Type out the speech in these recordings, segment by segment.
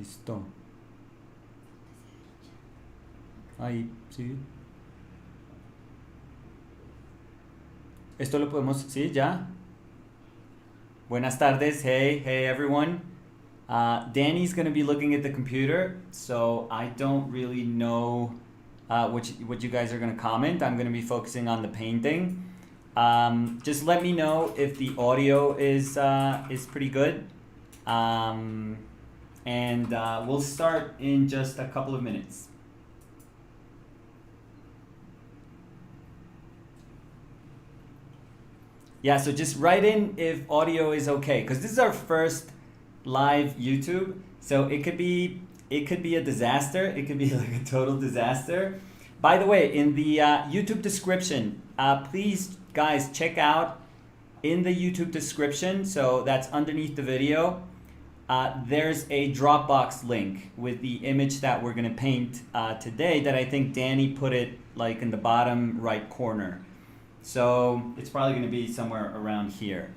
Listo. Ahí, sí. Esto lo podemos, sí, ya. Buenas tardes. Hey everyone. Danny's going to be looking at the computer, so I don't really know what you guys are going to comment. I'm going to be focusing on the painting. Just let me know if the audio is pretty good. And we'll start in just a couple of minutes. Yeah, so just write in if audio is okay, because this is our first live YouTube, so it could be a disaster. It could be like a total disaster. By the way, in the YouTube description, please guys check out in the YouTube description. So that's underneath the video. There's a Dropbox link with the image that we're gonna paint today. That I think Danny put it like in the bottom right corner. So it's probably going to be somewhere around here.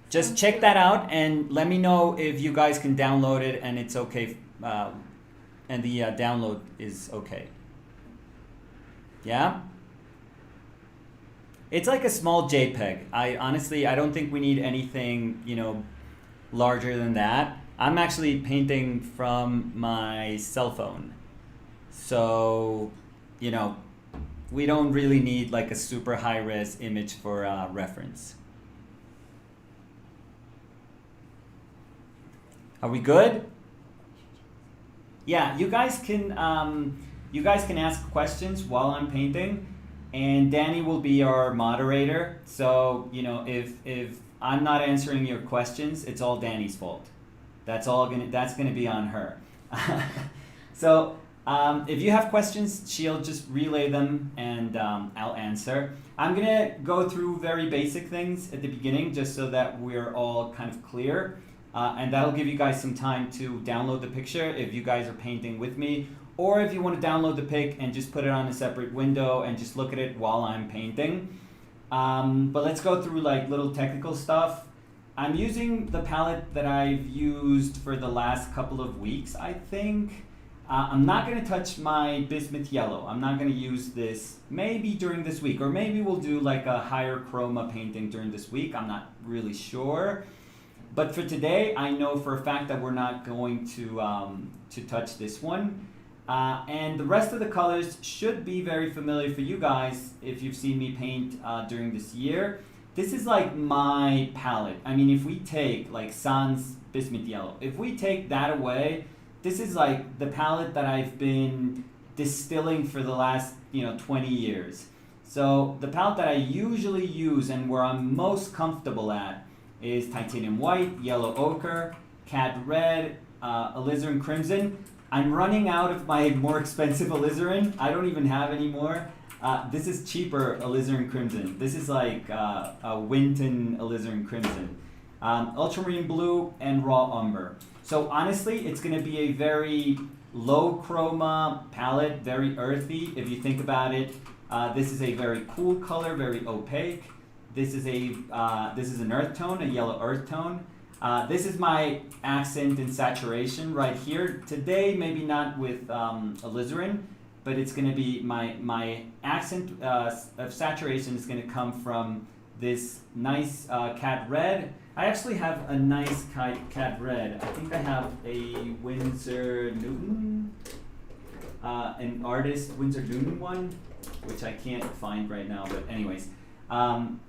Just check that out and let me know if you guys can download it and it's okay, and the download is okay. Yeah? It's like a small JPEG. Honestly, I don't think we need anything, larger than that. I'm actually painting from my cell phone. So, we don't really need like a super high-res image for reference. Are we good? Yeah, you guys can ask questions while I'm painting, and Danny will be our moderator. So if I'm not answering your questions, it's all Danny's fault. That's gonna be on her. So. If you have questions, she'll just relay them and I'll answer. I'm going to go through very basic things at the beginning just so that we're all kind of clear. And that'll give you guys some time to download the picture if you guys are painting with me. Or if you want to download the pic and just put it on a separate window and just look at it while I'm painting. But let's go through like little technical stuff. I'm using the palette that I've used for the last couple of weeks, I think. I'm not going to touch my bismuth yellow. I'm not going to use this maybe during this week, or maybe we'll do like a higher chroma painting during this week. I'm not really sure. But for today, I know for a fact that we're not going to touch this one. And the rest of the colors should be very familiar for you guys if you've seen me paint during this year. This is like my palette. I mean, if we take like Sans bismuth yellow, if we take that away, this is like the palette that I've been distilling for the last 20 years. So the palette that I usually use and where I'm most comfortable at is titanium white, yellow ochre, cad red, alizarin crimson. I'm running out of my more expensive alizarin. I don't even have any more. This is cheaper alizarin crimson. This is like a Winton alizarin crimson. Ultramarine blue and raw umber. So honestly, it's going to be a very low chroma palette, very earthy. If you think about it, this is a very cool color, very opaque. This is an earth tone, a yellow earth tone. This is my accent and saturation right here. Today, maybe not with alizarin, but it's going to be my accent of saturation is going to come from this nice cad red. I actually have a nice cad red. I think I have a Winsor Newton, an artist Winsor Newton one, which I can't find right now. But anyways,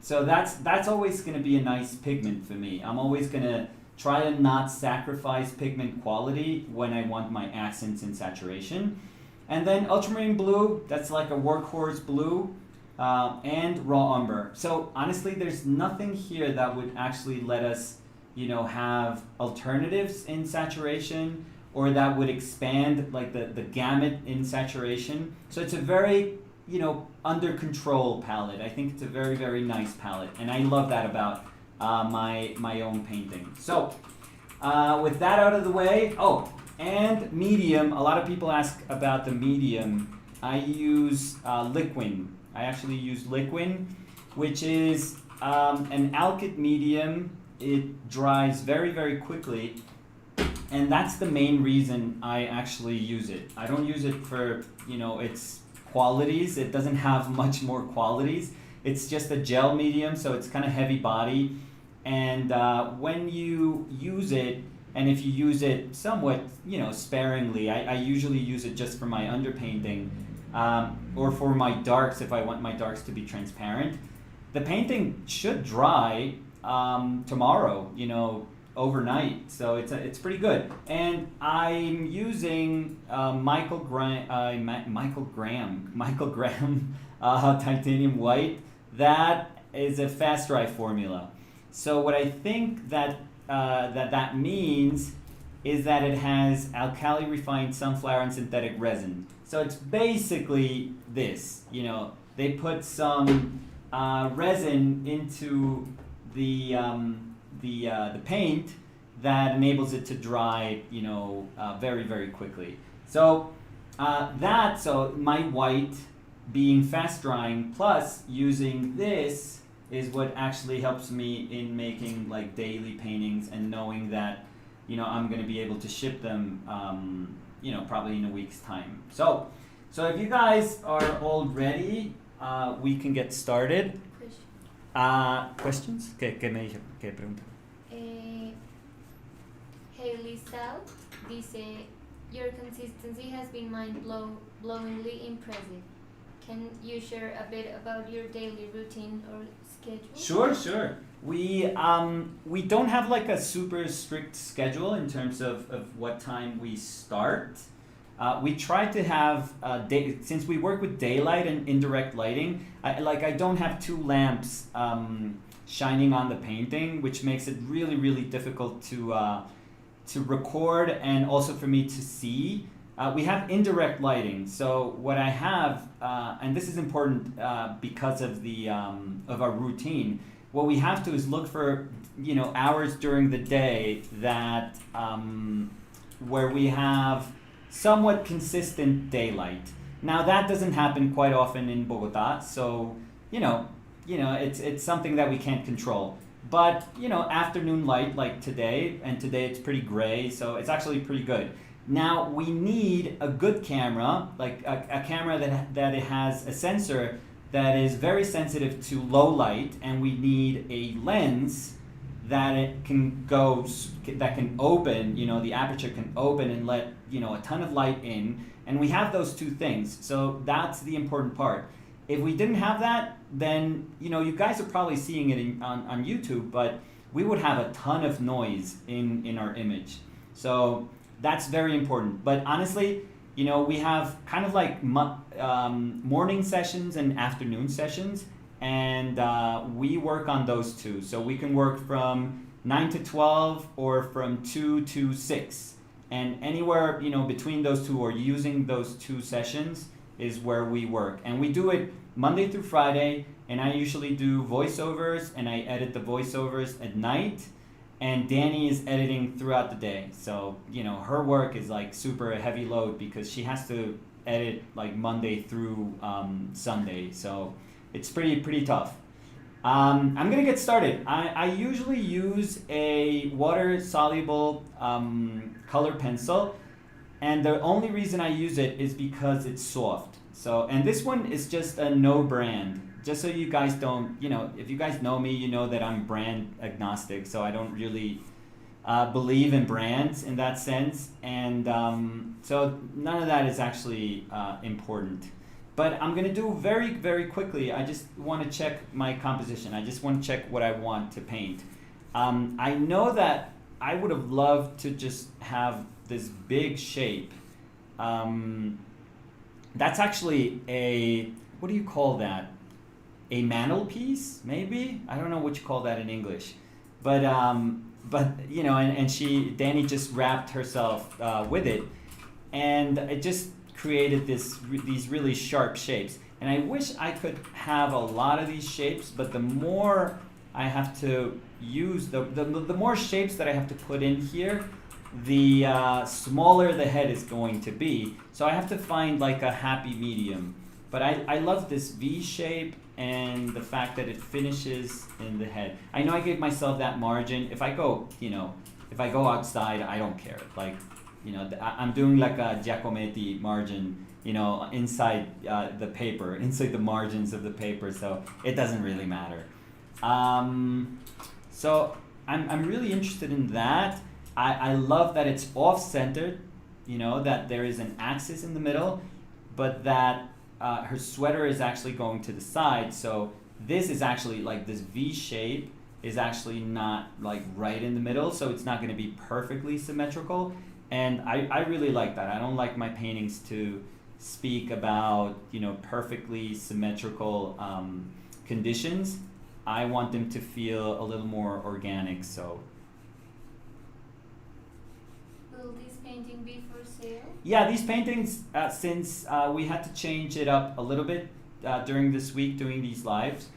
so that's always going to be a nice pigment for me. I'm always going to try to not sacrifice pigment quality when I want my accents and saturation. And then ultramarine blue, that's like a workhorse blue. And raw umber. So honestly, there's nothing here that would actually let us, have alternatives in saturation, or that would expand like the gamut in saturation. So it's a very, under control palette. I think it's a very, very nice palette, and I love that about my own painting. So with that out of the way, and medium. A lot of people ask about the medium. I use Liquin. I actually use Liquin, which is an alkyd medium. It dries very, very quickly, And that's the main reason I actually use it. I don't use it for, its qualities. It doesn't have much more qualities. It's just a gel medium, so it's kind of heavy body. And when you use it, and if you use it somewhat, sparingly, I usually use it just for my underpainting, or for my darks if I want my darks to be transparent. The painting should dry tomorrow, overnight, so it's pretty good. And I'm using Michael Graham titanium white. That is a fast dry formula. So what I think that means is that it has alkali refined sunflower and synthetic resin. So it's basically this. They put some resin into the paint that enables it to dry, very, very quickly. So so my white being fast drying plus using this is what actually helps me in making like daily paintings and knowing that, I'm going to be able to ship them, probably in a week's time. So if you guys are all ready, we can get started. Questions? ¿Qué pregunta? Hailey South dice, your consistency has been mind-blowingly impressive. Can you share a bit about your daily routine or schedule? Sure. We don't have like a super strict schedule in terms of what time we start. We try to have since we work with daylight and indirect lighting, I don't have two lamps shining on the painting, which makes it really, really difficult to record and also for me to see. We have indirect lighting, so what I have, and this is important because of the of our routine. What we have to is look for hours during the day that where we have somewhat consistent daylight. Now that doesn't happen quite often in Bogota, so it's something that we can't control. But afternoon light like today, and today it's pretty gray, so it's actually pretty good. Now we need a good camera, like a camera that it has a sensor that is very sensitive to low light, and we need a lens that it can open, the aperture can open and let a ton of light in, and we have those two things. So that's the important part. If we didn't have that, then you guys are probably seeing it on YouTube, but we would have a ton of noise in our image. So that's very important. But honestly, we have kind of like morning sessions and afternoon sessions, and we work on those two. So we can work from 9 to 12 or from 2 to 6. And anywhere, between those two or using those two sessions is where we work. And we do it Monday through Friday, and I usually do voiceovers, and I edit the voiceovers at night. And Danny is editing throughout the day. So, her work is like super heavy load because she has to edit like Monday through Sunday. So it's pretty tough. I'm going to get started. I usually use a water-soluble color pencil. And the only reason I use it is because it's soft. So, and this one is just a no brand. Just so you guys don't, if you guys know me, you know that I'm brand agnostic, so I don't really believe in brands in that sense. And so none of that is actually important. But I'm going to do very, very quickly. I just want to check my composition. I just want to check what I want to paint. I know that I would have loved to just have this big shape. That's actually what do you call that? A mantelpiece, maybe? I don't know what you call that in English. But Danny just wrapped herself with it. And it just created these really sharp shapes. And I wish I could have a lot of these shapes, but the more I have to use, the more shapes that I have to put in here, the smaller the head is going to be. So I have to find like a happy medium. But I love this V shape and the fact that it finishes in the head. I know I gave myself that margin. If I go, if I go outside, I don't care. Like, you know, I'm doing like a Giacometti margin, you know, inside the paper, inside the margins of the paper, so it doesn't really matter. So I'm really interested in that. I love that it's off-centered, you know, that there is an axis in the middle, but that her sweater is actually going to the side, so this is actually like this V shape is actually not like right in the middle, so it's not going to be perfectly symmetrical, and I really like that. I don't like my paintings to speak about, you know, perfectly symmetrical conditions. I want them to feel a little more organic, so. Will this painting be for sale? Yeah, these paintings, since we had to change it up a little bit during this week doing these lives,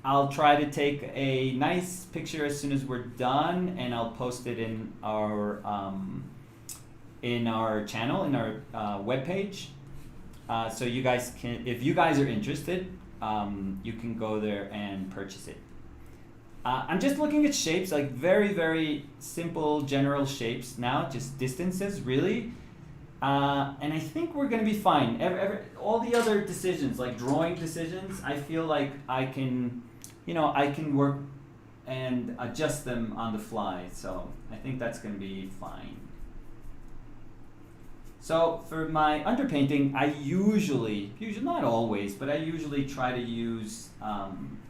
I'll try to take a nice picture as soon as we're done, and I'll post it in our channel, in our webpage. So you guys can, if you guys are interested, you can go there and purchase it. I'm just looking at shapes, like very, very simple general shapes now, just distances really. And I think we're gonna be fine. All the other decisions, like drawing decisions, I feel like I can, you know, I can work and adjust them on the fly. So I think that's gonna be fine. So for my underpainting, I usually not always, but I usually try to use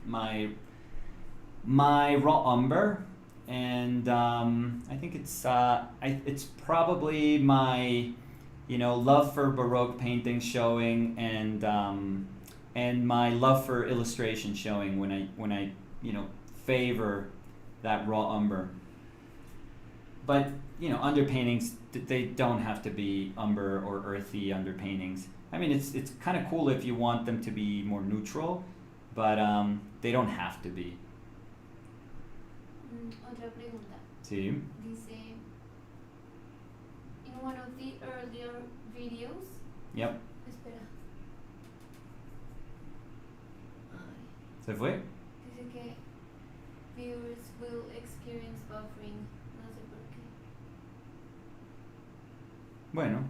my raw umber, and I think it's probably my, you know, love for Baroque painting showing, and my love for illustration showing when I you know, favor that raw umber. But you know, underpaintings, they don't have to be umber or earthy underpaintings. I mean, it's kind of cool if you want them to be more neutral, but they don't have to be. Otra pregunta. Sí. Dice, in one of the earlier videos. Yep. Espera. Ay. ¿Se fue? Dice que viewers will experience buffering. No sé por qué. Bueno.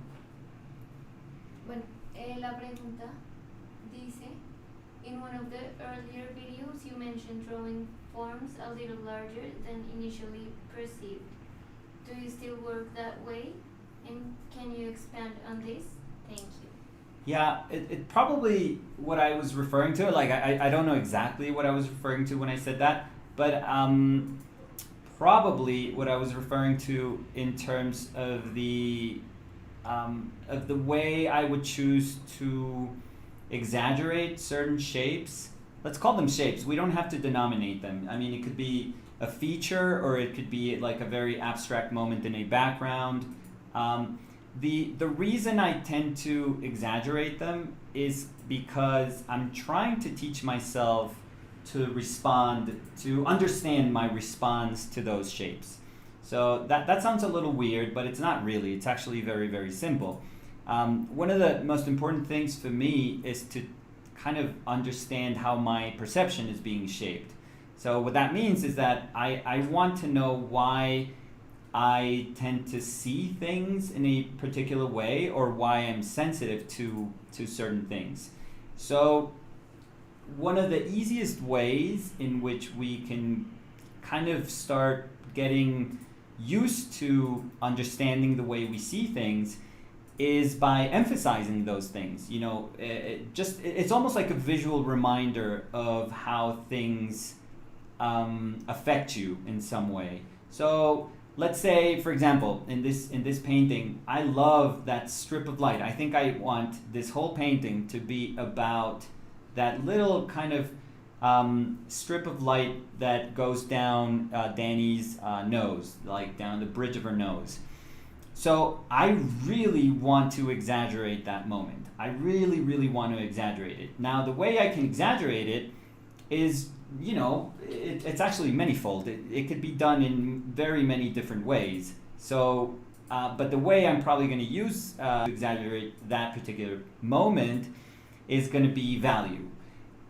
Bueno, la pregunta dice, in one of the earlier videos you mentioned drawing forms a little larger than initially perceived. Do you still work that way? And can you expand on this? Thank you. Yeah, it probably what I was referring to, like I don't know exactly what I was referring to when I said that, but probably what I was referring to in terms of the way I would choose to exaggerate certain shapes. Let's call them shapes. We don't have to denominate them. I mean, it could be a feature, or it could be like a very abstract moment in a background. The reason I tend to exaggerate them is because I'm trying to teach myself to understand my response to those shapes. So that sounds a little weird, but it's not really. It's actually very, very simple. One of the most important things for me is to kind of understand how my perception is being shaped. So what that means is that I want to know why I tend to see things in a particular way, or why I'm sensitive to certain things. So one of the easiest ways in which we can kind of start getting used to understanding the way we see things is by emphasizing those things. You know, it's almost like a visual reminder of how things affect you in some way. So let's say, for example, in this painting, I love that strip of light. I think I want this whole painting to be about that little kind of strip of light that goes down Danny's nose, like down the bridge of her nose. So I really want to exaggerate that moment. I really, really want to exaggerate it. Now, the way I can exaggerate it is, you know, it's actually manifold. It could be done in very many different ways. So, but the way I'm probably going to use to exaggerate that particular moment is going to be value.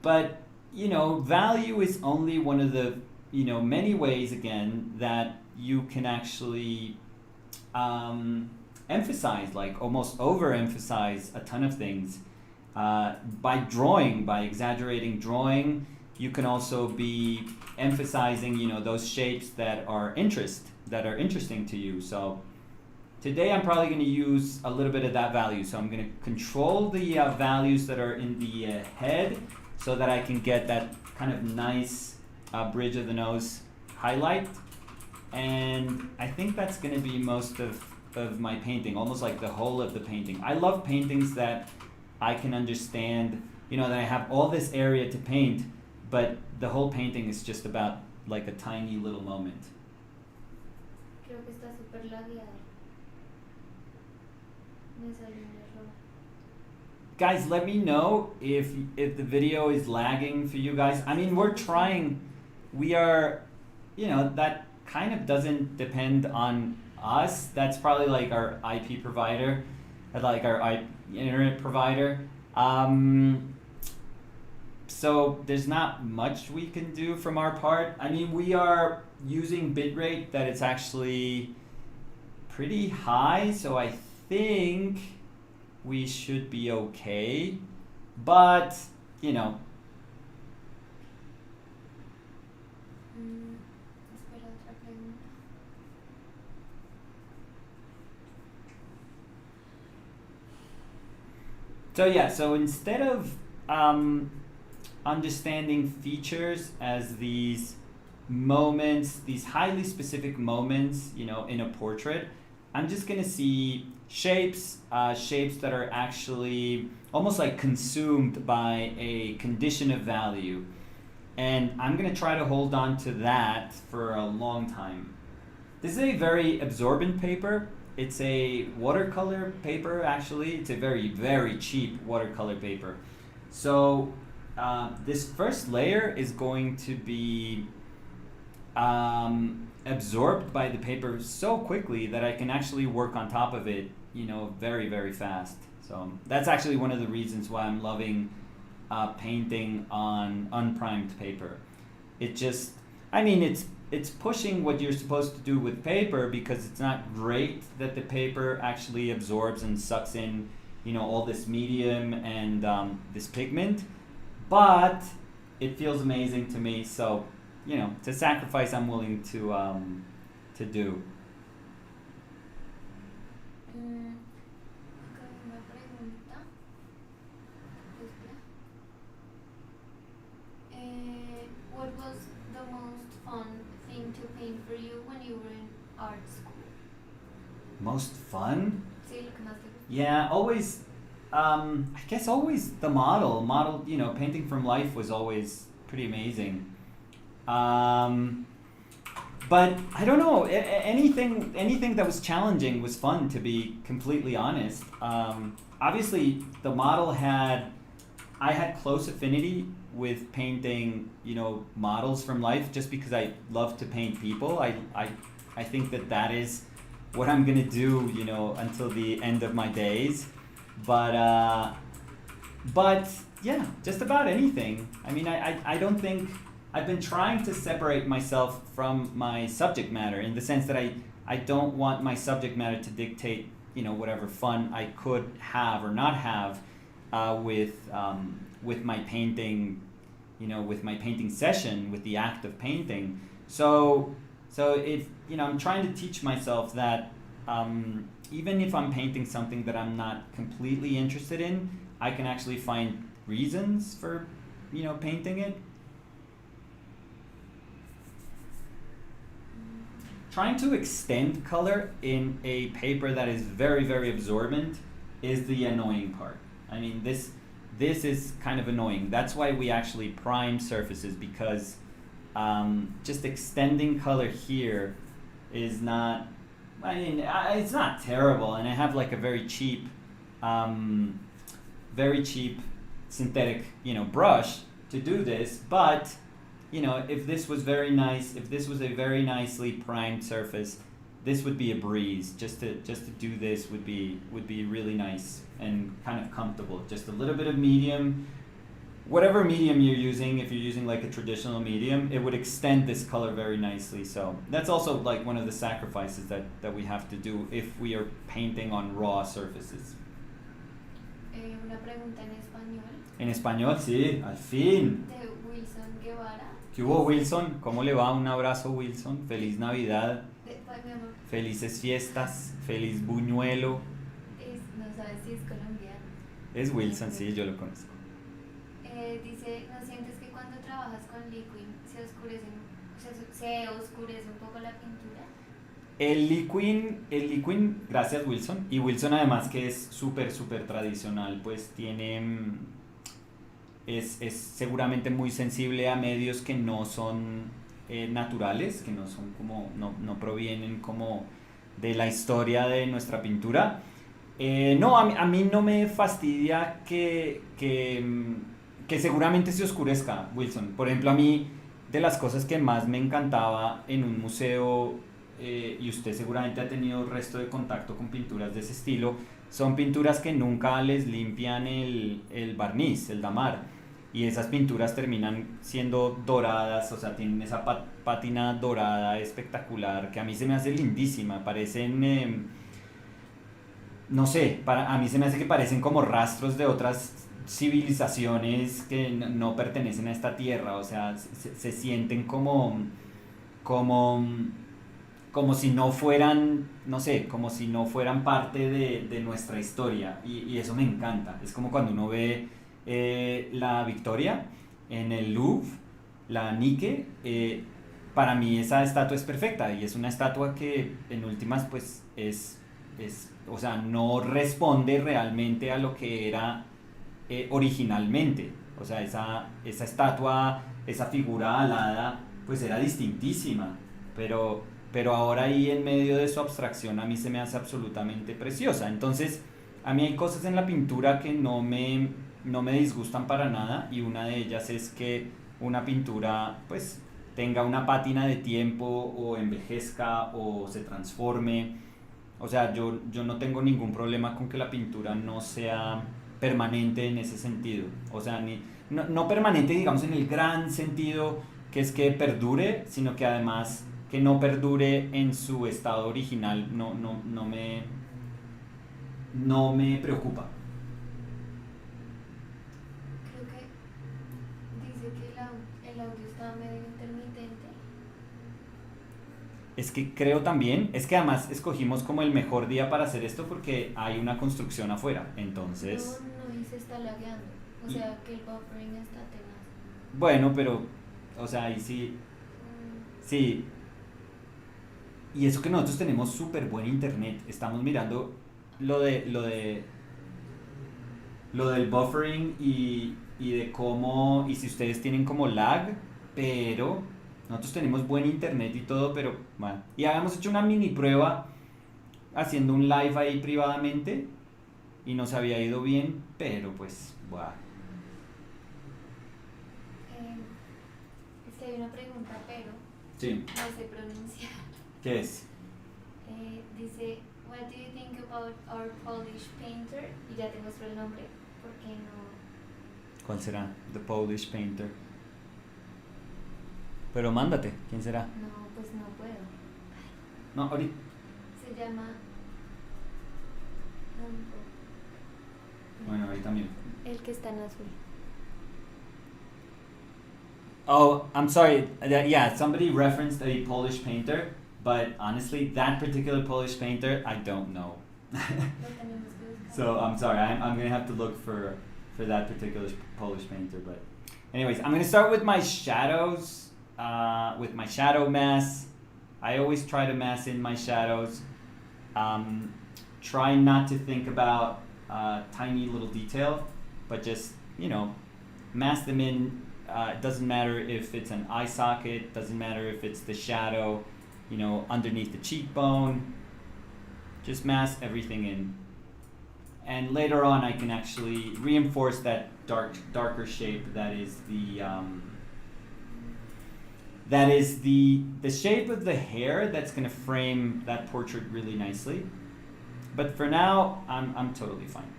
But, you know, value is only one of the, you know, many ways, again, that you can actually emphasize, like almost overemphasize a ton of things. By drawing, by exaggerating drawing, you can also be emphasizing, those shapes that are interesting to you. So today I'm probably going to use a little bit of that value. So I'm going to control the values that are in the head so that I can get that kind of nice bridge of the nose highlight. And I think that's going to be most of my painting, almost like the whole of the painting. I love paintings that I can understand, that I have all this area to paint, but the whole painting is just about like a tiny little moment. Creo que está súper labiado. Me salió un error. Guys, let me know if the video is lagging for you guys. I mean, we're trying. We are, that kind of doesn't depend on us. That's probably like our IP provider, like our internet provider. So there's not much we can do from our part. I mean, we are using bitrate that it's actually pretty high, so I think we should be okay. But, Espera, otra pregunta. So yeah, so instead of understanding features as these moments, these highly specific moments, in a portrait, I'm just gonna see shapes that are actually almost like consumed by a condition of value. And I'm gonna try to hold on to that for a long time. This is a very absorbent paper. It's a watercolor paper, actually. It's a very, very cheap watercolor paper. So this first layer is going to be absorbed by the paper so quickly that I can actually work on top of it, very, very fast. So that's actually one of the reasons why I'm loving painting on unprimed paper. It just, it's pushing what you're supposed to do with paper, because it's not great that the paper actually absorbs and sucks in, all this medium and this pigment, but it feels amazing to me. So, it's a sacrifice I'm willing to do. Acá hay una pregunta. Espera. What was the most fun thing to paint for you when you were in art school? Most fun? Sí, lo que más te gusta. Yeah, always. I guess always the model. Painting from life was always pretty amazing. But I don't know. Anything that was challenging was fun, to be completely honest. Obviously, the model I had close affinity with painting, models from life, just because I love to paint people. I think that is what I'm gonna do, until the end of my days. But yeah, just about anything. I don't think I've been trying to separate myself from my subject matter, in the sense that I don't want my subject matter to dictate, whatever fun I could have or not have with my painting, with my painting session, with the act of painting. So if I'm trying to teach myself that even if I'm painting something that I'm not completely interested in, I can actually find reasons for, painting it. Trying to extend color in a paper that is very, very absorbent is the annoying part. This is kind of annoying. That's why we actually prime surfaces, because just extending color here is not, it's not terrible, and I have like a very cheap synthetic, brush to do this, but if this was very nice, if this was a very nicely primed surface, this would be a breeze. Just to do this would be really nice and kind of comfortable. Just a little bit of medium, whatever medium you're using, if you're using like a traditional medium, it would extend this color very nicely. So that's also like one of the sacrifices that we have to do if we are painting on raw surfaces. Una pregunta en español. En español, sí, al fin. De Wilson Guevara. ¿Qué hubo, Wilson? ¿Cómo le va? Un abrazo, Wilson. Feliz Navidad. Mi amor. Felices fiestas. Feliz buñuelo. No sabes si es colombiano. Es Wilson, sí, yo lo conozco. Dice, ¿no sientes que cuando trabajas con liquid se oscurece un poco la pintura? El liquid, gracias Wilson. Y Wilson además que es súper tradicional, pues es seguramente muy sensible a medios que no son naturales, que no son como, no provienen como de la historia de nuestra pintura. No, a mí no me fastidia que seguramente se oscurezca, Wilson. Por ejemplo, a mí de las cosas que más me encantaba en un museo, y usted seguramente ha tenido el resto de contacto con pinturas de ese estilo, son pinturas que nunca les limpian el barniz, el damar. Y esas pinturas terminan siendo doradas, o sea, tienen esa pátina dorada espectacular que a mí se me hace lindísima. Parecen, no sé, a mí se me hace que parecen como rastros de otras civilizaciones que no pertenecen a esta tierra, o sea, se sienten como si no fueran, no sé, como si no fueran parte de nuestra historia, y eso me encanta. Es como cuando uno ve la Victoria en el Louvre, la Nike, para mí esa estatua es perfecta, y es una estatua que en últimas pues o sea, no responde realmente a lo que era originalmente. O sea, esa estatua, esa figura alada, pues era distintísima, pero ahora ahí en medio de su abstracción a mí se me hace absolutamente preciosa. Entonces, a mí hay cosas en la pintura que no me disgustan para nada, y una de ellas es que una pintura pues tenga una pátina de tiempo, o envejezca, o se transforme. O sea, yo no tengo ningún problema con que la pintura no sea permanente en ese sentido. O sea, no permanente, digamos, en el gran sentido que es que perdure, sino que además que no perdure en su estado original no me preocupa. Creo que dice que el audio está medio intermitente. Es que creo también, es que además escogimos como el mejor día para hacer esto porque hay una construcción afuera, entonces... No, y se está lagueando, o sea que el buffering está tenaz. Bueno, pero, o sea, ahí sí, sí. Y eso que nosotros tenemos súper buen internet, estamos mirando lo del buffering y de cómo, y si ustedes tienen como lag, pero nosotros tenemos buen internet y todo, pero bueno. Y habíamos hecho una mini prueba haciendo un live ahí privadamente y nos había ido bien, pero pues, bueno. Hay una pregunta, pero Sí. no sé pronunciar. ¿Qué es? Dice, what do you think about our Polish painter? Y ya te muestro el nombre, porque no... ¿Cuál será? The Polish Painter. Pero mándate, ¿quién será? No, pues no puedo. No, ahorita. Se llama... Bueno, ahorita mismo. El que está en azul. Oh, I'm sorry. Yeah, somebody referenced a Polish painter, but honestly, that particular Polish painter, I don't know. So I'm sorry. I'm gonna have to look for that particular Polish painter. But anyways, I'm gonna start with my shadows. With my shadow mass, I always try to mass in my shadows. Try not to think about tiny little detail, but just mass them in. It doesn't matter if it's an eye socket, doesn't matter if it's the shadow, underneath the cheekbone. Just mask everything in. And later on I can actually reinforce that darker shape that is the shape of the hair that's going to frame that portrait really nicely. But for now, I'm totally fine.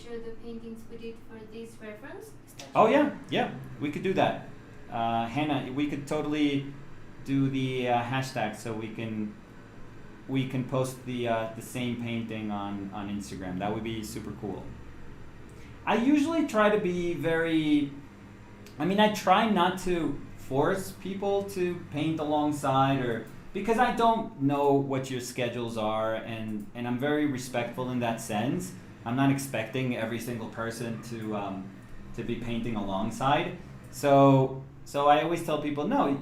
share the paintings we did for this reference? Oh yeah, we could do that. Hannah, we could totally do the hashtag so we can post the same painting on Instagram. That would be super cool. I usually try to be I try not to force people to paint alongside, or because I don't know what your schedules are, and I'm very respectful in that sense. I'm not expecting every single person to be painting alongside. So I always tell people, no,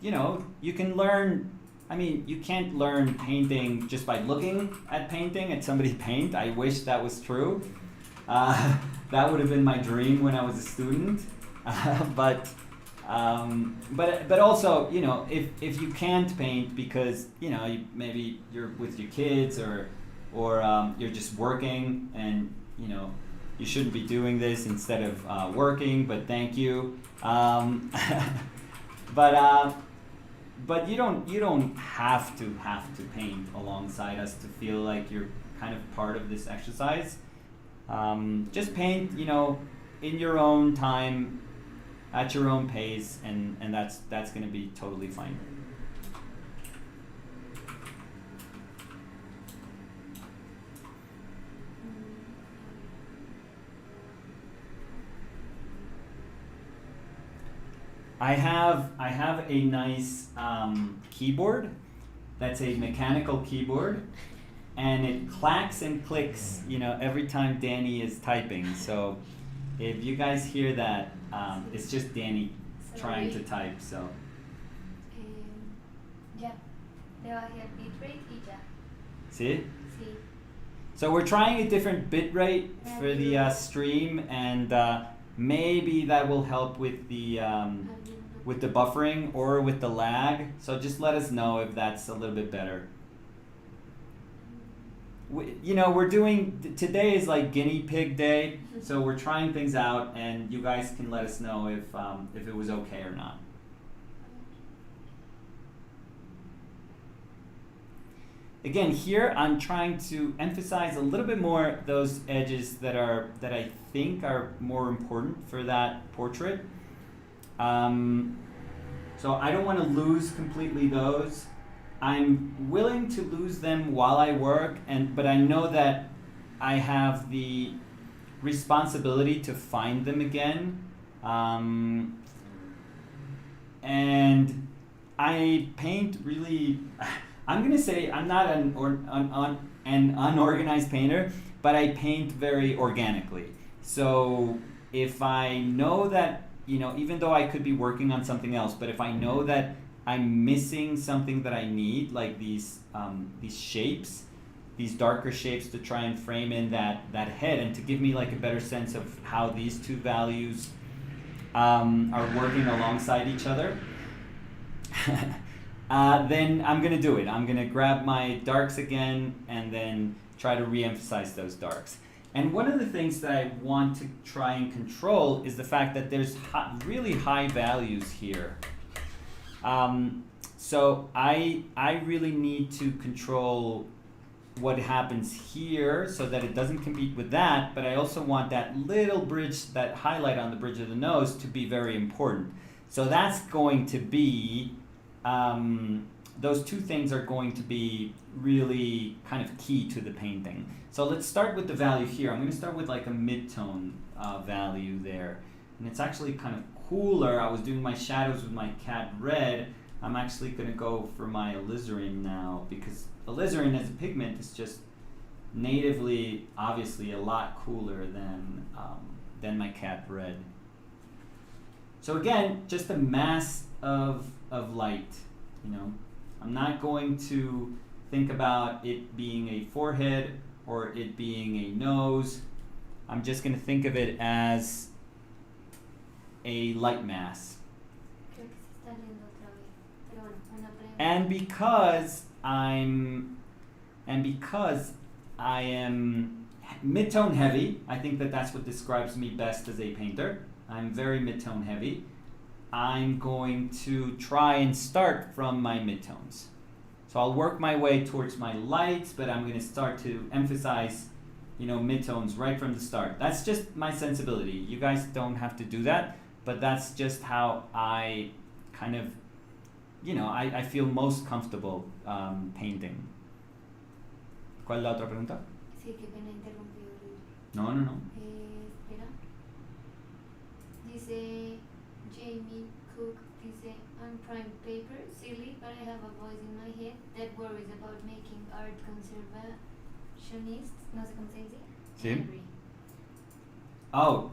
you can learn. You can't learn painting just by looking at somebody paint. I wish that was true. That would have been my dream when I was a student. But also, if you can't paint because maybe you're with your kids or you're just working and you shouldn't be doing this instead of working. But thank you. But you don't have to paint alongside us to feel like you're kind of part of this exercise. Just paint, in your own time, at your own pace, and that's going to be totally fine. I have a nice keyboard that's a mechanical keyboard, and it clacks and clicks, every time Danny is typing. So if you guys hear that, it's just Danny trying to type. So. Ya, le bajé el bitrate y ya. See? Sí. So we're trying a different bitrate for the stream, and maybe that will help with the buffering or with the lag. So just let us know if that's a little bit better. We're doing, today is like guinea pig day, so we're trying things out, and you guys can let us know if it was okay or not. Again, here I'm trying to emphasize a little bit more those edges that I think are more important for that portrait. So I don't want to lose completely those. I'm willing to lose them while I work, but I know that I have the responsibility to find them again. And I paint really, I'm going to say I'm not an unorganized painter, but I paint very organically. So if I know that, even though I could be working on something else, but if I know that I'm missing something that I need, like these shapes, these darker shapes to try and frame in that head, and to give me like a better sense of how these two values are working alongside each other, then I'm gonna do it. I'm gonna grab my darks again and then try to re-emphasize those darks. And one of the things that I want to try and control is the fact that there's really high values here. So I really need to control what happens here so that it doesn't compete with that, but I also want that little bridge, that highlight on the bridge of the nose, to be very important. So that's going to be, those two things are going to be really kind of key to the painting. So let's start with the value here. I'm going to start with like a mid-tone value there. And it's actually kind of cooler. I was doing my shadows with my cat red. I'm actually going to go for my alizarin now, because alizarin as a pigment is just natively, obviously, a lot cooler than my cat red. So again, just a mass of light. I'm not going to think about it being a forehead or it being a nose. I'm just going to think of it as a light mass. And because I am mid-tone heavy, I think that that's what describes me best as a painter. I'm very mid-tone heavy. I'm going to try and start from my midtones. So I'll work my way towards my lights, but I'm going to start to emphasize midtones right from the start. That's just my sensibility. You guys don't have to do that, but that's just how I kind of, I feel most comfortable painting. ¿Cuál es la otra pregunta? Sí, qué pena interrumpido. No. Espera. Dice Jamie Cook, dice, on prime paper, silly, but I have a voice in my head that worries about making art conservationist, no sé cómo se dice. Sí. Angry. Oh,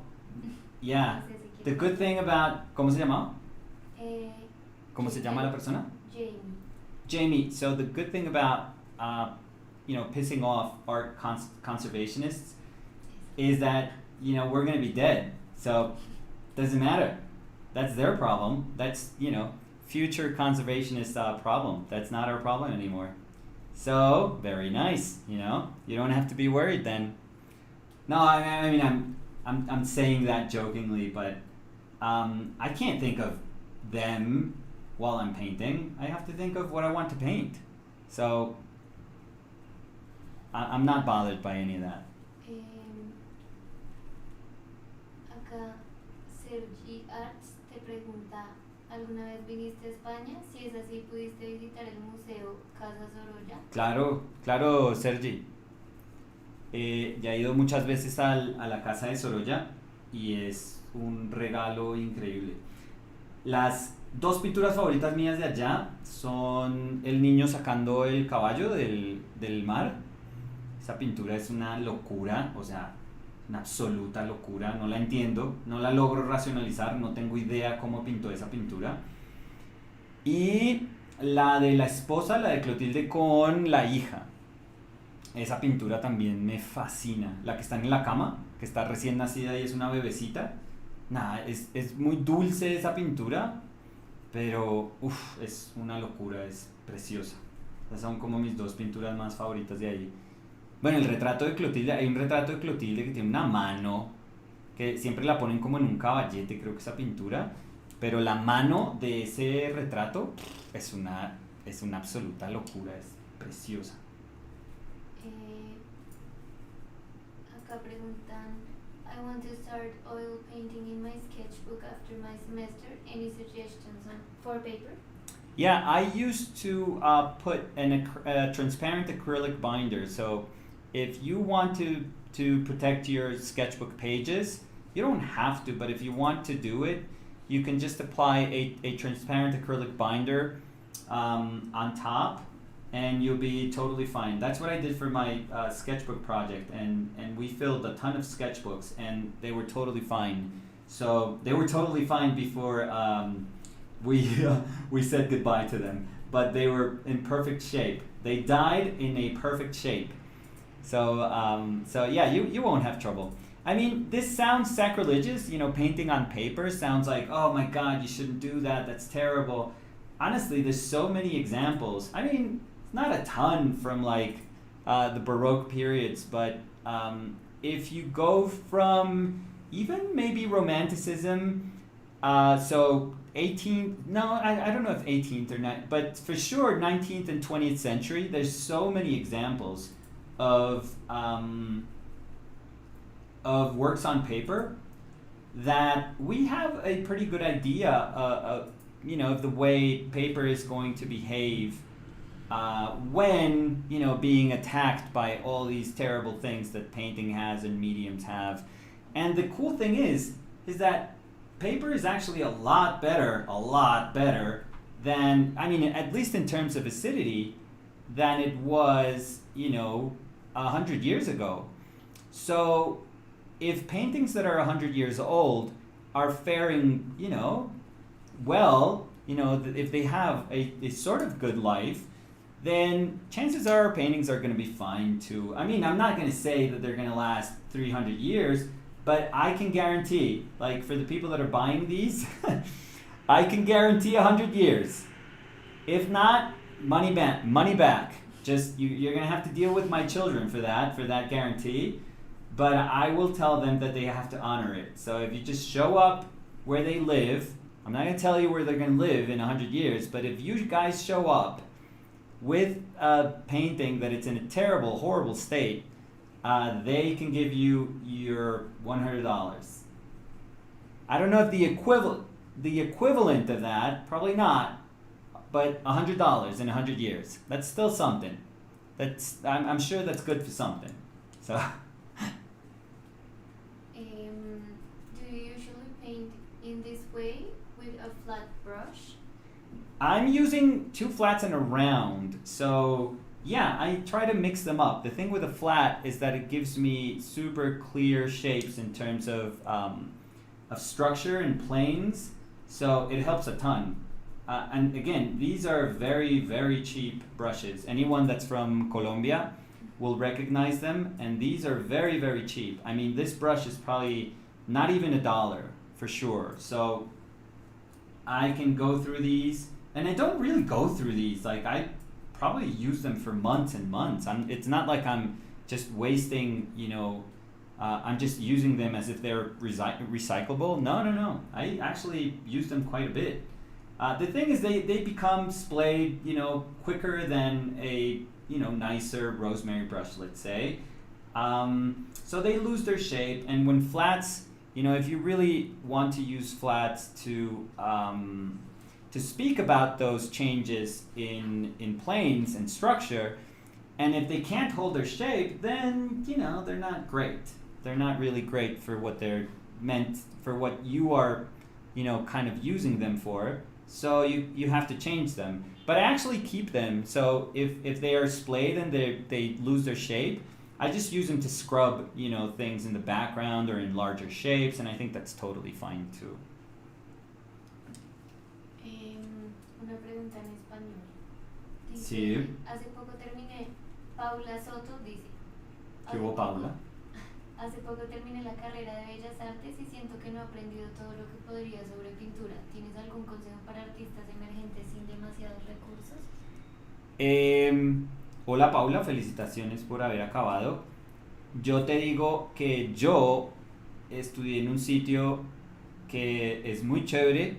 yeah. No sé si The quieres- good thing about, ¿cómo se llama? ¿Cómo se llama la persona? Jamie. Jamie, so the good thing about, pissing off art conservationists is that, we're going to be dead. So, doesn't matter. That's their problem. That's, future conservationist problem. That's not our problem anymore. So, very nice, you don't have to be worried then. No, I mean, I'm saying that jokingly, but I can't think of them while I'm painting. I have to think of what I want to paint. So, I'm not bothered by any of that. Acá Sergi Arts te pregunta, ¿alguna vez viniste a España? Si es así, ¿pudiste visitar el museo Casa Sorolla? Claro, Sergi. Ya he ido muchas veces a la casa de Sorolla y es un regalo increíble. Las dos pinturas favoritas mías de allá son el niño sacando el caballo del mar. Esa pintura es una locura, o sea, una absoluta locura, no la entiendo, no la logro racionalizar, no tengo idea cómo pintó esa pintura. Y la de la esposa, la de Clotilde con la hija. Esa pintura también me fascina. La que está en la cama, que está recién nacida y es una bebecita. Nada, es muy dulce esa pintura, pero es una locura, es preciosa. Esas son como mis dos pinturas más favoritas de ahí. Bueno, el retrato de Clotilde, hay un retrato de Clotilde que tiene una mano, que siempre la ponen como en un caballete, creo que esa pintura, pero la mano de ese retrato es una absoluta locura, es preciosa. Acá preguntan, I want to start oil painting in my sketchbook after my semester. Any suggestions for paper? Yeah, I used to put a transparent acrylic binder. So if you want to protect your sketchbook pages, you don't have to, but if you want to do it, you can just apply a transparent acrylic binder on top, and you'll be totally fine. That's what I did for my sketchbook project, and we filled a ton of sketchbooks, and they were totally fine. So they were totally fine before we said goodbye to them, but they were in perfect shape. They died in a perfect shape. So yeah, you won't have trouble. I mean, this sounds sacrilegious, painting on paper sounds like, oh my God, you shouldn't do that, that's terrible. Honestly, there's so many examples. I mean, not a ton from like the Baroque periods, but if you go from even maybe Romanticism, so 18th, no, I don't know if 18th or not, but for sure 19th and 20th century, there's so many examples of works on paper that we have a pretty good idea of the way paper is going to behave when being attacked by all these terrible things that painting has and mediums have. And the cool thing is that paper is actually a lot better than, at least in terms of acidity, than it was 100 years ago. So if paintings that are 100 years old are faring well, if they have a sort of good life, then chances are paintings are going to be fine too. I'm not going to say that they're going to last 300 years, but I can guarantee, like for the people that are buying these, I can guarantee 100 years. If not, money back. Just you're going to have to deal with my children for that guarantee, but I will tell them that they have to honor it. So if you just show up where they live, I'm not going to tell you where they're going to live in 100 years, but if you guys show up with a painting that it's in a terrible, horrible state, they can give you your $100. I don't know if the equivalent of that, probably not, but $100 in 100 years. That's still something. I'm sure that's good for something. So. Do you usually paint in this way with a flat brush? I'm using 2 flats and a round, so yeah, I try to mix them up. The thing with a flat is that it gives me super clear shapes in terms of structure and planes, so it helps a ton. And again, these are very, very cheap brushes. Anyone that's from Colombia will recognize them, and these are very, very cheap. I mean, this brush is probably not even $1 for sure. So I can go through these, and I don't really go through these. Like, I probably use them for months and months. It's not like I'm just wasting, I'm just using them as if they're recyclable. No. I actually use them quite a bit. The thing is, they become splayed, quicker than a, nicer rosemary brush, let's say. So they lose their shape, and when flats, if you really want to use flats to speak about those changes in planes and structure, and if they can't hold their shape, then, they're not great. They're not really great for what they're meant, for what you are, kind of using them for. So you have to change them. But I actually keep them, so if they are splayed and they lose their shape, I just use them to scrub, things in the background or in larger shapes, and I think that's totally fine too. Una pregunta en español. Dice, Sí. Hace poco terminé, Paula Soto dice. ¿Qué hubo, Paula? Hace poco terminé la carrera de Bellas Artes y siento que no he aprendido todo lo que podría sobre pintura. ¿Tienes algún consejo para artistas emergentes sin demasiados recursos? Hola Paula, felicitaciones por haber acabado. Yo te digo que yo estudié en un sitio que es muy chévere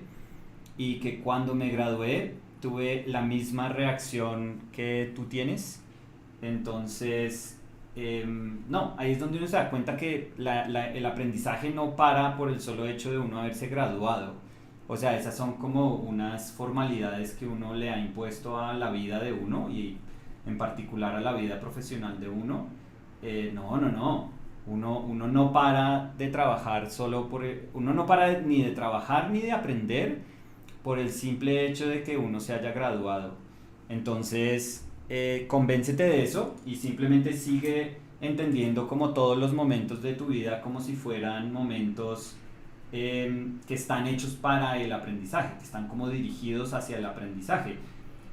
y que cuando me gradué tuve la misma reacción que tú tienes. Entonces, no, ahí es donde uno se da cuenta que el aprendizaje no para por el solo hecho de uno haberse graduado. O sea, esas son como unas formalidades que uno le ha impuesto a la vida de uno y en particular a la vida profesional de uno. No. Uno no para de trabajar uno no para ni de trabajar ni de aprender por el simple hecho de que uno se haya graduado. Entonces, convéncete de eso y simplemente sigue entendiendo como todos los momentos de tu vida como si fueran momentos que están hechos para el aprendizaje, que están como dirigidos hacia el aprendizaje.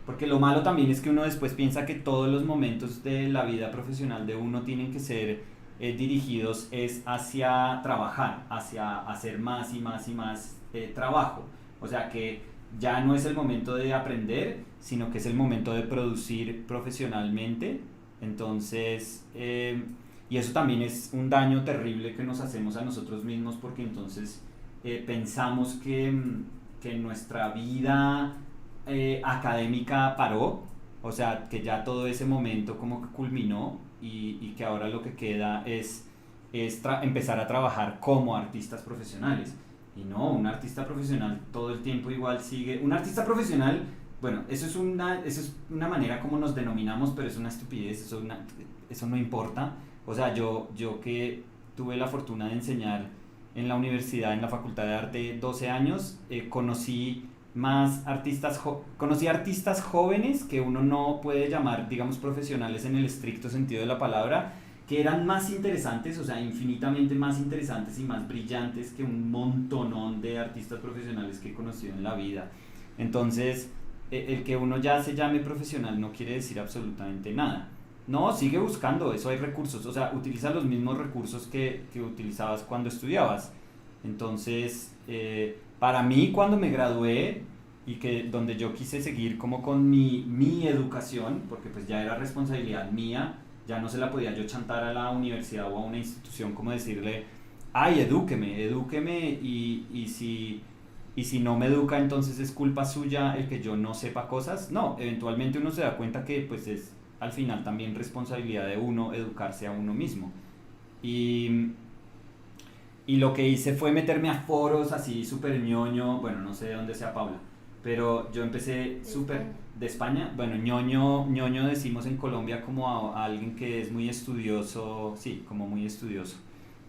Porque lo malo también es que uno después piensa que todos los momentos de la vida profesional de uno tienen que ser dirigidos hacia trabajar, hacia hacer más y más y más trabajo. O sea que ya no es el momento de aprender, sino que es el momento de producir profesionalmente. Entonces, y eso también es un daño terrible que nos hacemos a nosotros mismos, porque entonces pensamos que nuestra vida académica paró, o sea, que ya todo ese momento como que culminó y que ahora lo que queda es empezar a trabajar como artistas profesionales. Y no, un artista profesional todo el tiempo igual sigue. Un artista profesional, bueno, eso es una manera como nos denominamos, pero es una estupidez, eso no importa. O sea, yo que tuve la fortuna de enseñar en la universidad, en la Facultad de Arte 12 años, conocí artistas jóvenes que uno no puede llamar, digamos, profesionales en el estricto sentido de la palabra, que eran más interesantes, o sea, infinitamente más interesantes y más brillantes que un montonón de artistas profesionales que he conocido en la vida. Entonces, el que uno ya se llame profesional no quiere decir absolutamente nada. No, sigue buscando, eso hay recursos, o sea, utiliza los mismos recursos que utilizabas cuando estudiabas. Entonces, para mí, cuando me gradué y donde yo quise seguir como con mi educación, porque pues ya era responsabilidad mía, ya no se la podía yo chantar a la universidad o a una institución como decirle, ay, edúqueme y si no me educa entonces es culpa suya el que yo no sepa cosas. No, eventualmente uno se da cuenta que pues al final también responsabilidad de uno educarse a uno mismo. Y lo que hice fue meterme a foros así súper ñoño, bueno, no sé de dónde sea Paula, pero yo empecé súper de España, bueno, ñoño decimos en Colombia como a alguien que es muy estudioso, sí, como muy estudioso,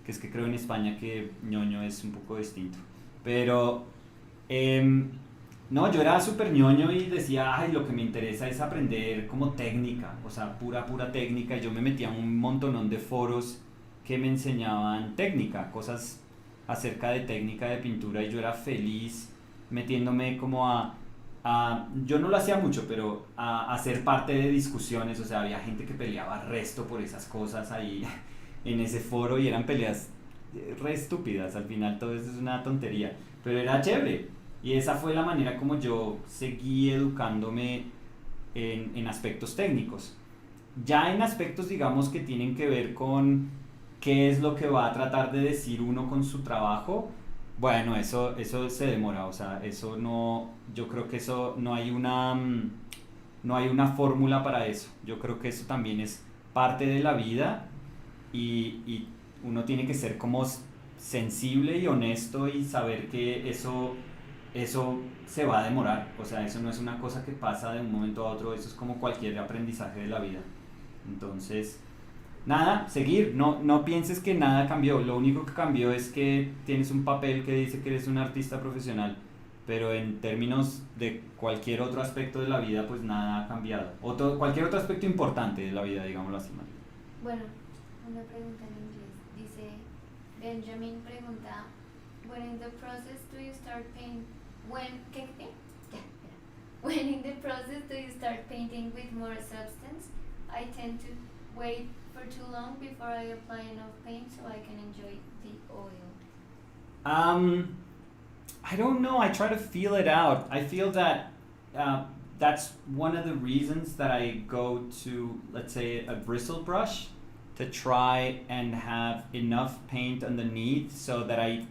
que es que creo en España que ñoño es un poco distinto, pero no, yo era súper ñoño y decía, ay, lo que me interesa es aprender como técnica, o sea, pura técnica, y yo me metía en un montonón de foros que me enseñaban técnica, cosas acerca de técnica de pintura, y yo era feliz metiéndome como yo no lo hacía mucho, pero a ser parte de discusiones, o sea, había gente que peleaba resto por esas cosas ahí en ese foro y eran peleas re estúpidas, al final todo eso es una tontería, pero era chévere y esa fue la manera como yo seguí educándome en aspectos técnicos. Ya en aspectos, digamos, que tienen que ver con qué es lo que va a tratar de decir uno con su trabajo, bueno, eso se demora, o sea, eso no, yo creo que eso no hay una fórmula para eso. Yo creo que eso también es parte de la vida y uno tiene que ser como sensible y honesto y saber que eso se va a demorar. O sea, eso no es una cosa que pasa de un momento a otro, eso es como cualquier aprendizaje de la vida. Entonces, nada, seguir, no pienses que nada cambió, lo único que cambió es que tienes un papel que dice que eres un artista profesional, pero en términos de cualquier otro aspecto de la vida, pues nada ha cambiado. Cualquier otro aspecto importante de la vida, digámoslo así. Bueno, una pregunta en inglés. Dice, Benjamin pregunta, when in the process do you start paint, ¿qué? Ya, espera. When in the process do you start painting with more substance? I tend to wait for too long before I apply enough paint so I can enjoy the oil. I don't know. I try to feel it out. I feel that that's one of the reasons that I go to, let's say, a bristle brush to try and have enough paint underneath so that I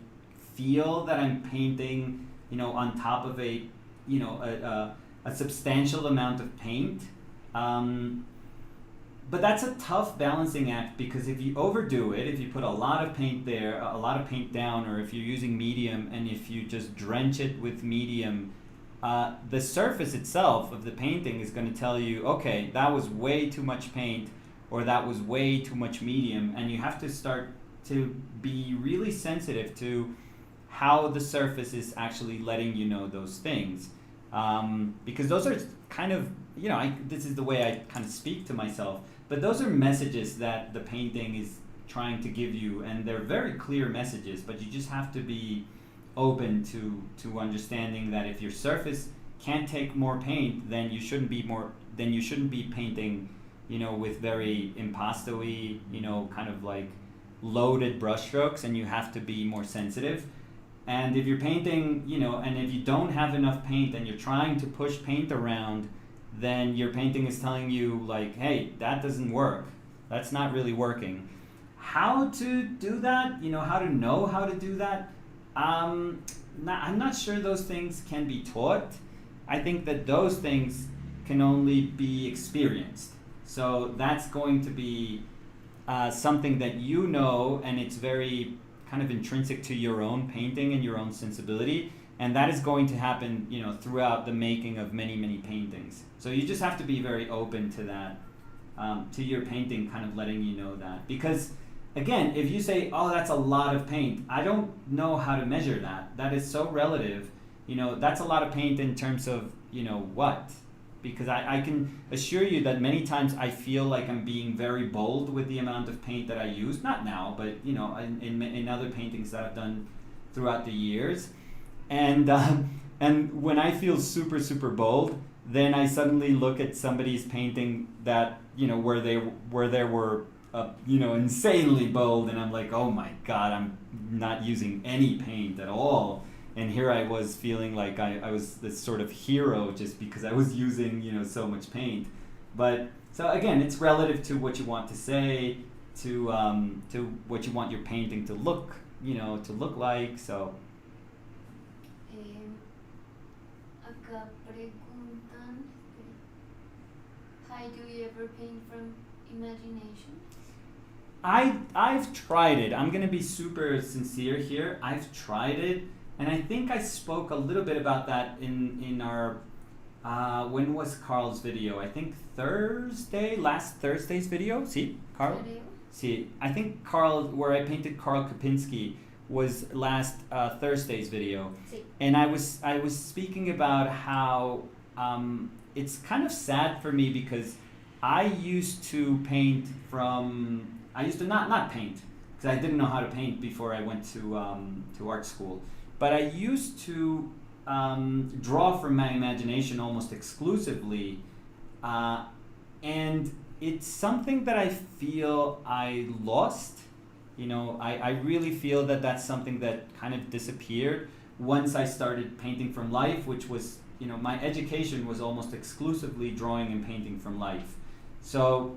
feel that I'm painting, on top of a substantial amount of paint. But that's a tough balancing act because if you overdo it, if you put a lot of paint there, a lot of paint down, or if you're using medium and if you just drench it with medium, the surface itself of the painting is going to tell you, okay, that was way too much paint or that was way too much medium, and you have to start to be really sensitive to how the surface is actually letting you know those things. Because those are kind of, this is the way I kind of speak to myself, but those are messages that the painting is trying to give you, and they're very clear messages, but you just have to be open to understanding that if your surface can't take more paint, then you shouldn't be painting, with very impasto-y, kind of like loaded brush strokes, and you have to be more sensitive. And if you're painting, and if you don't have enough paint and you're trying to push paint around, then your painting is telling you like, hey, that doesn't work. That's not really working. How to do that, how to know how to do that, I'm not sure those things can be taught. I think that those things can only be experienced. So that's going to be something that and it's very kind of intrinsic to your own painting and your own sensibility, and that is going to happen, throughout the making of many, many paintings. So you just have to be very open to that, to your painting kind of letting you know that. Because again, if you say, oh, that's a lot of paint, I don't know how to measure that. That is so relative. That's a lot of paint in terms of, what? Because I can assure you that many times I feel like I'm being very bold with the amount of paint that I use. Not now, but in other paintings that I've done throughout the years. And when I feel super, super bold, then I suddenly look at somebody's painting that, where they were insanely bold, and I'm like, oh my God, I'm not using any paint at all. And here I was feeling like I was this sort of hero just because I was using, so much paint. But so again, it's relative to what you want to say, to what you want your painting to look, to look like. So. Acá preguntan, Hi, do you ever paint from imagination? I've tried it. I'm gonna be super sincere here. I've tried it, and I think I spoke a little bit about that in our when was Carl's video? I think last Thursday's video. See, Carl. Video? See, I think Carl, where I painted Carl Kapinski, was last Thursday's video, Sí. and I was speaking about how it's kind of sad for me because I used to paint from. I used to not paint because I didn't know how to paint before I went to art school, but I used to draw from my imagination almost exclusively, and it's something that I feel I lost. You know, I really feel that that's something that kind of disappeared once I started painting from life, which was, you know, my education was almost exclusively drawing and painting from life. So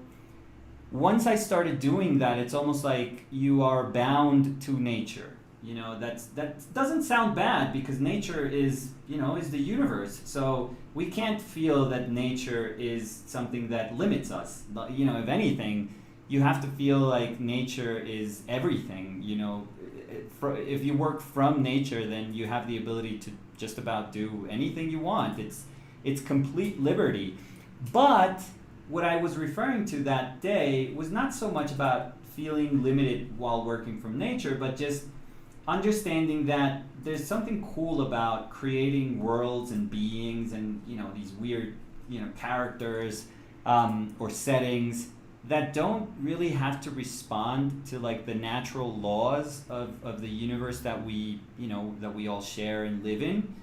once I started doing that, it's almost like you are bound to nature. You know, that doesn't sound bad because nature is, you know, is the universe. So we can't feel that nature is something that limits us. You know, if anything, you have to feel like nature is everything. You know, if you work from nature, then you have the ability to just about do anything you want. It's complete liberty. But what I was referring to that day was not so much about feeling limited while working from nature, but just understanding that there's something cool about creating worlds and beings and, you know, these weird, you know, characters or settings that don't really have to respond to like the natural laws of the universe that we, you know, that we all share and live in.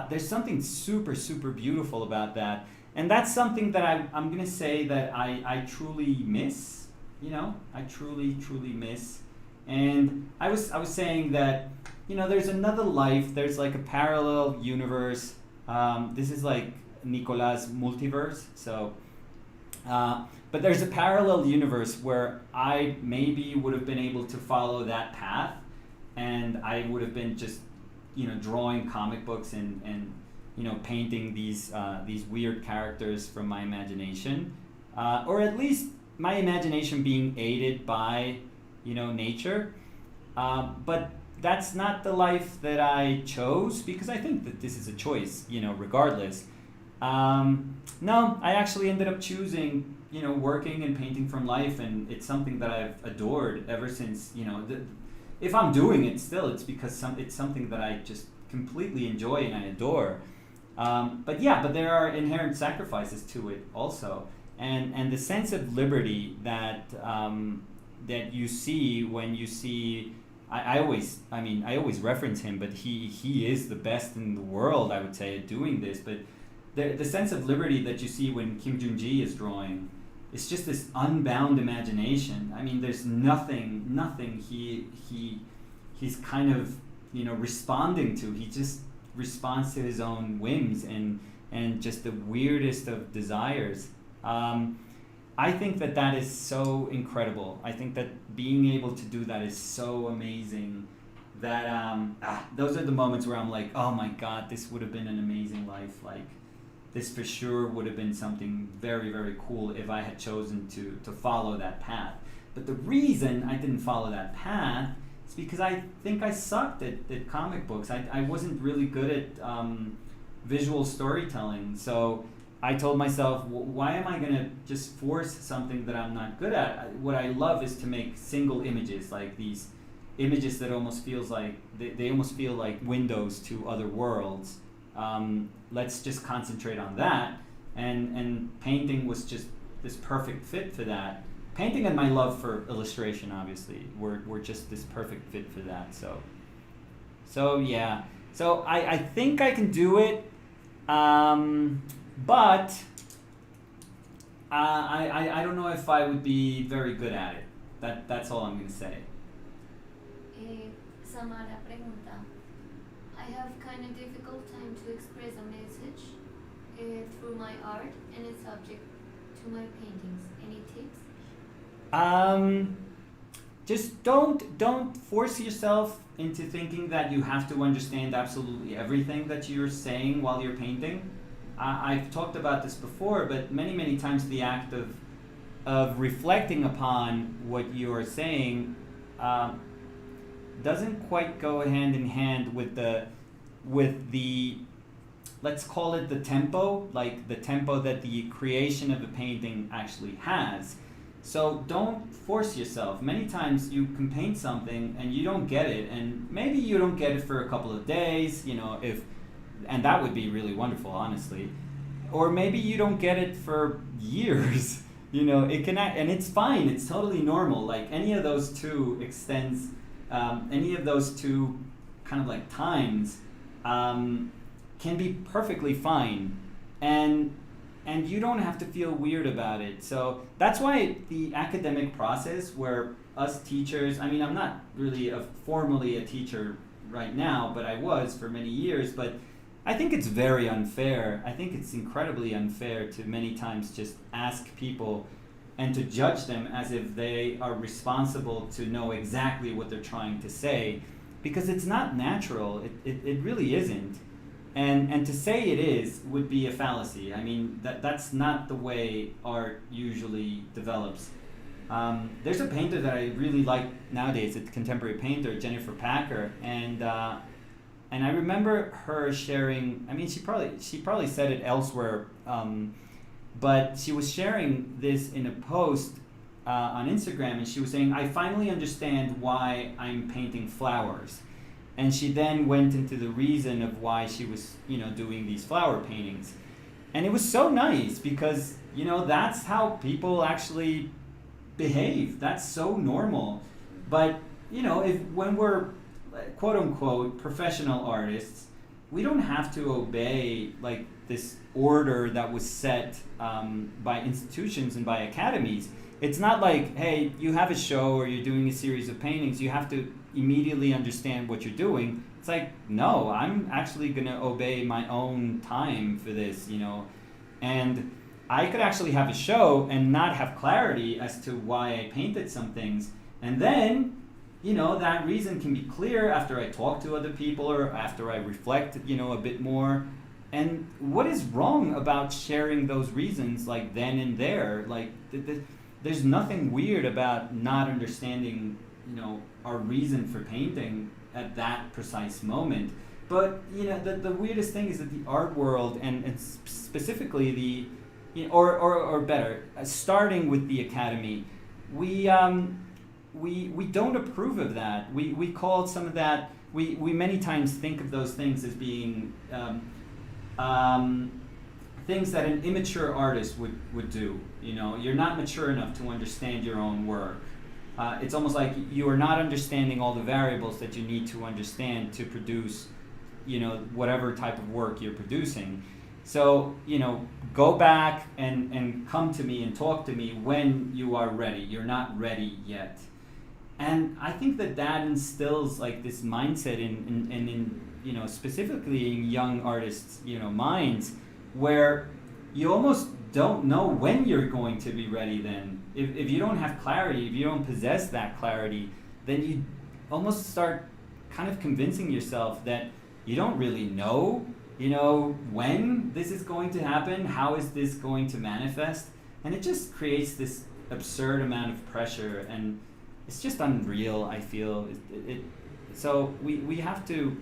There's something super, super beautiful about that. And that's something that I'm going to say that I truly miss, you know, I truly, truly miss. And I was saying that, you know, there's another life, there's like a parallel universe. This is like Nicolas' multiverse. So, but there's a parallel universe where I maybe would have been able to follow that path, and I would have been just, you know, drawing comic books and you know, painting these weird characters from my imagination, or at least my imagination being aided by, you know, nature. But that's not the life that I chose because I think that this is a choice, you know, regardless. No, I actually ended up choosing, you know, working and painting from life, and it's something that I've adored ever since, you know, if I'm doing it still, it's because it's something that I just completely enjoy and I adore. But there are inherent sacrifices to it also, and the sense of liberty that that you see when you see. I always reference him, but he is the best in the world, I would say, at doing this. But the sense of liberty that you see when Kim Jung-gi is drawing, it's just this unbound imagination. I mean, there's nothing he's kind of, you know, responding to. He just responds to his own whims and just the weirdest of desires. I think that is so incredible. I think that being able to do that is so amazing that those are the moments where I'm like, oh my God, this would have been an amazing life. Like, this for sure would have been something very, very cool if I had chosen to follow that path. But the reason I didn't follow that path is because I think I sucked at comic books. I wasn't really good at visual storytelling. So I told myself, why am I going to just force something that I'm not good at? What I love is to make single images, like these images that almost feels like, they almost feel like windows to other worlds. Let's just concentrate on that. And painting was just this perfect fit for that. Painting and my love for illustration, obviously, were just this perfect fit for that. So yeah. So I think I can do it. But I don't know if I would be very good at it. That's all I'm going to say. Samara pregunta, I have kind of difficult time to express a message through my art and it's subject to my paintings. Any tips? Just don't force yourself into thinking that you have to understand absolutely everything that you're saying while you're painting. I've talked about this before, but many times the act of reflecting upon what you're saying doesn't quite go hand in hand with the let's call it the tempo, like the tempo that the creation of a painting actually has. So don't force yourself. Many times you can paint something and you don't get it, and maybe you don't get it for a couple of days, and that would be really wonderful, honestly. Or maybe you don't get it for years. It can, and it's fine. It's totally normal. Like any of those two extends, any of those two kind of like times can be perfectly fine, and you don't have to feel weird about it. So that's why the academic process, where us teachers, I mean, I'm not really formally a teacher right now, but I was for many years, but I think it's very unfair. I think it's incredibly unfair to many times just ask people and to judge them as if they are responsible to know exactly what they're trying to say, because it's not natural. It really isn't. And to say it is would be a fallacy. I mean, that's not the way art usually develops. There's a painter that I really like nowadays, a contemporary painter, Jennifer Packer, and I remember her sharing. I mean, she probably said it elsewhere, but she was sharing this in a post on Instagram, and she was saying, "I finally understand why I'm painting flowers." And she then went into the reason of why she was, doing these flower paintings. And it was so nice because, that's how people actually behave. That's so normal. But, when we're quote unquote professional artists, we don't have to obey like this order that was set by institutions and by academies. It's not like, hey, you have a show or you're doing a series of paintings, you have to immediately understand what you're doing. It's like, no, I'm actually going to obey my own time for this, and I could actually have a show and not have clarity as to why I painted some things, and then that reason can be clear after I talk to other people or after I reflect a bit more. And what is wrong about sharing those reasons like then and there? Like there's nothing weird about not understanding our reason for painting at that precise moment. But the weirdest thing is that the art world, and specifically or better, starting with the academy, we don't approve of that. We call some of that, we many times think of those things as being things that an immature artist would do. You're not mature enough to understand your own work. It's almost like you are not understanding all the variables that you need to understand to produce, whatever type of work you're producing. So, go back and come to me and talk to me when you are ready. You're not ready yet. And I think that instills like this mindset in specifically in young artists, minds, where you almost don't know when you're going to be ready then. If you don't have clarity, if you don't possess that clarity, then you almost start kind of convincing yourself that you don't really know, when this is going to happen, how is this going to manifest, and it just creates this absurd amount of pressure, and it's just unreal, I feel. So we have to,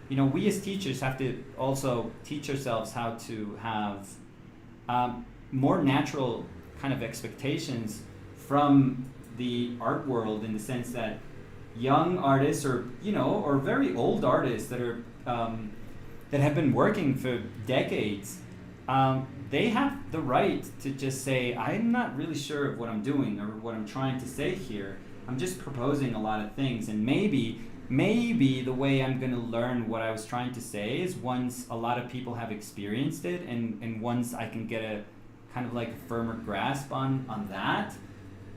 we as teachers have to also teach ourselves how to have more natural kind of expectations from the art world, in the sense that young artists or very old artists that are that have been working for decades, they have the right to just say, I'm not really sure of what I'm doing or what I'm trying to say here. I'm just proposing a lot of things, and maybe the way I'm going to learn what I was trying to say is once a lot of people have experienced it, and once I can get a kind of like a firmer grasp on that.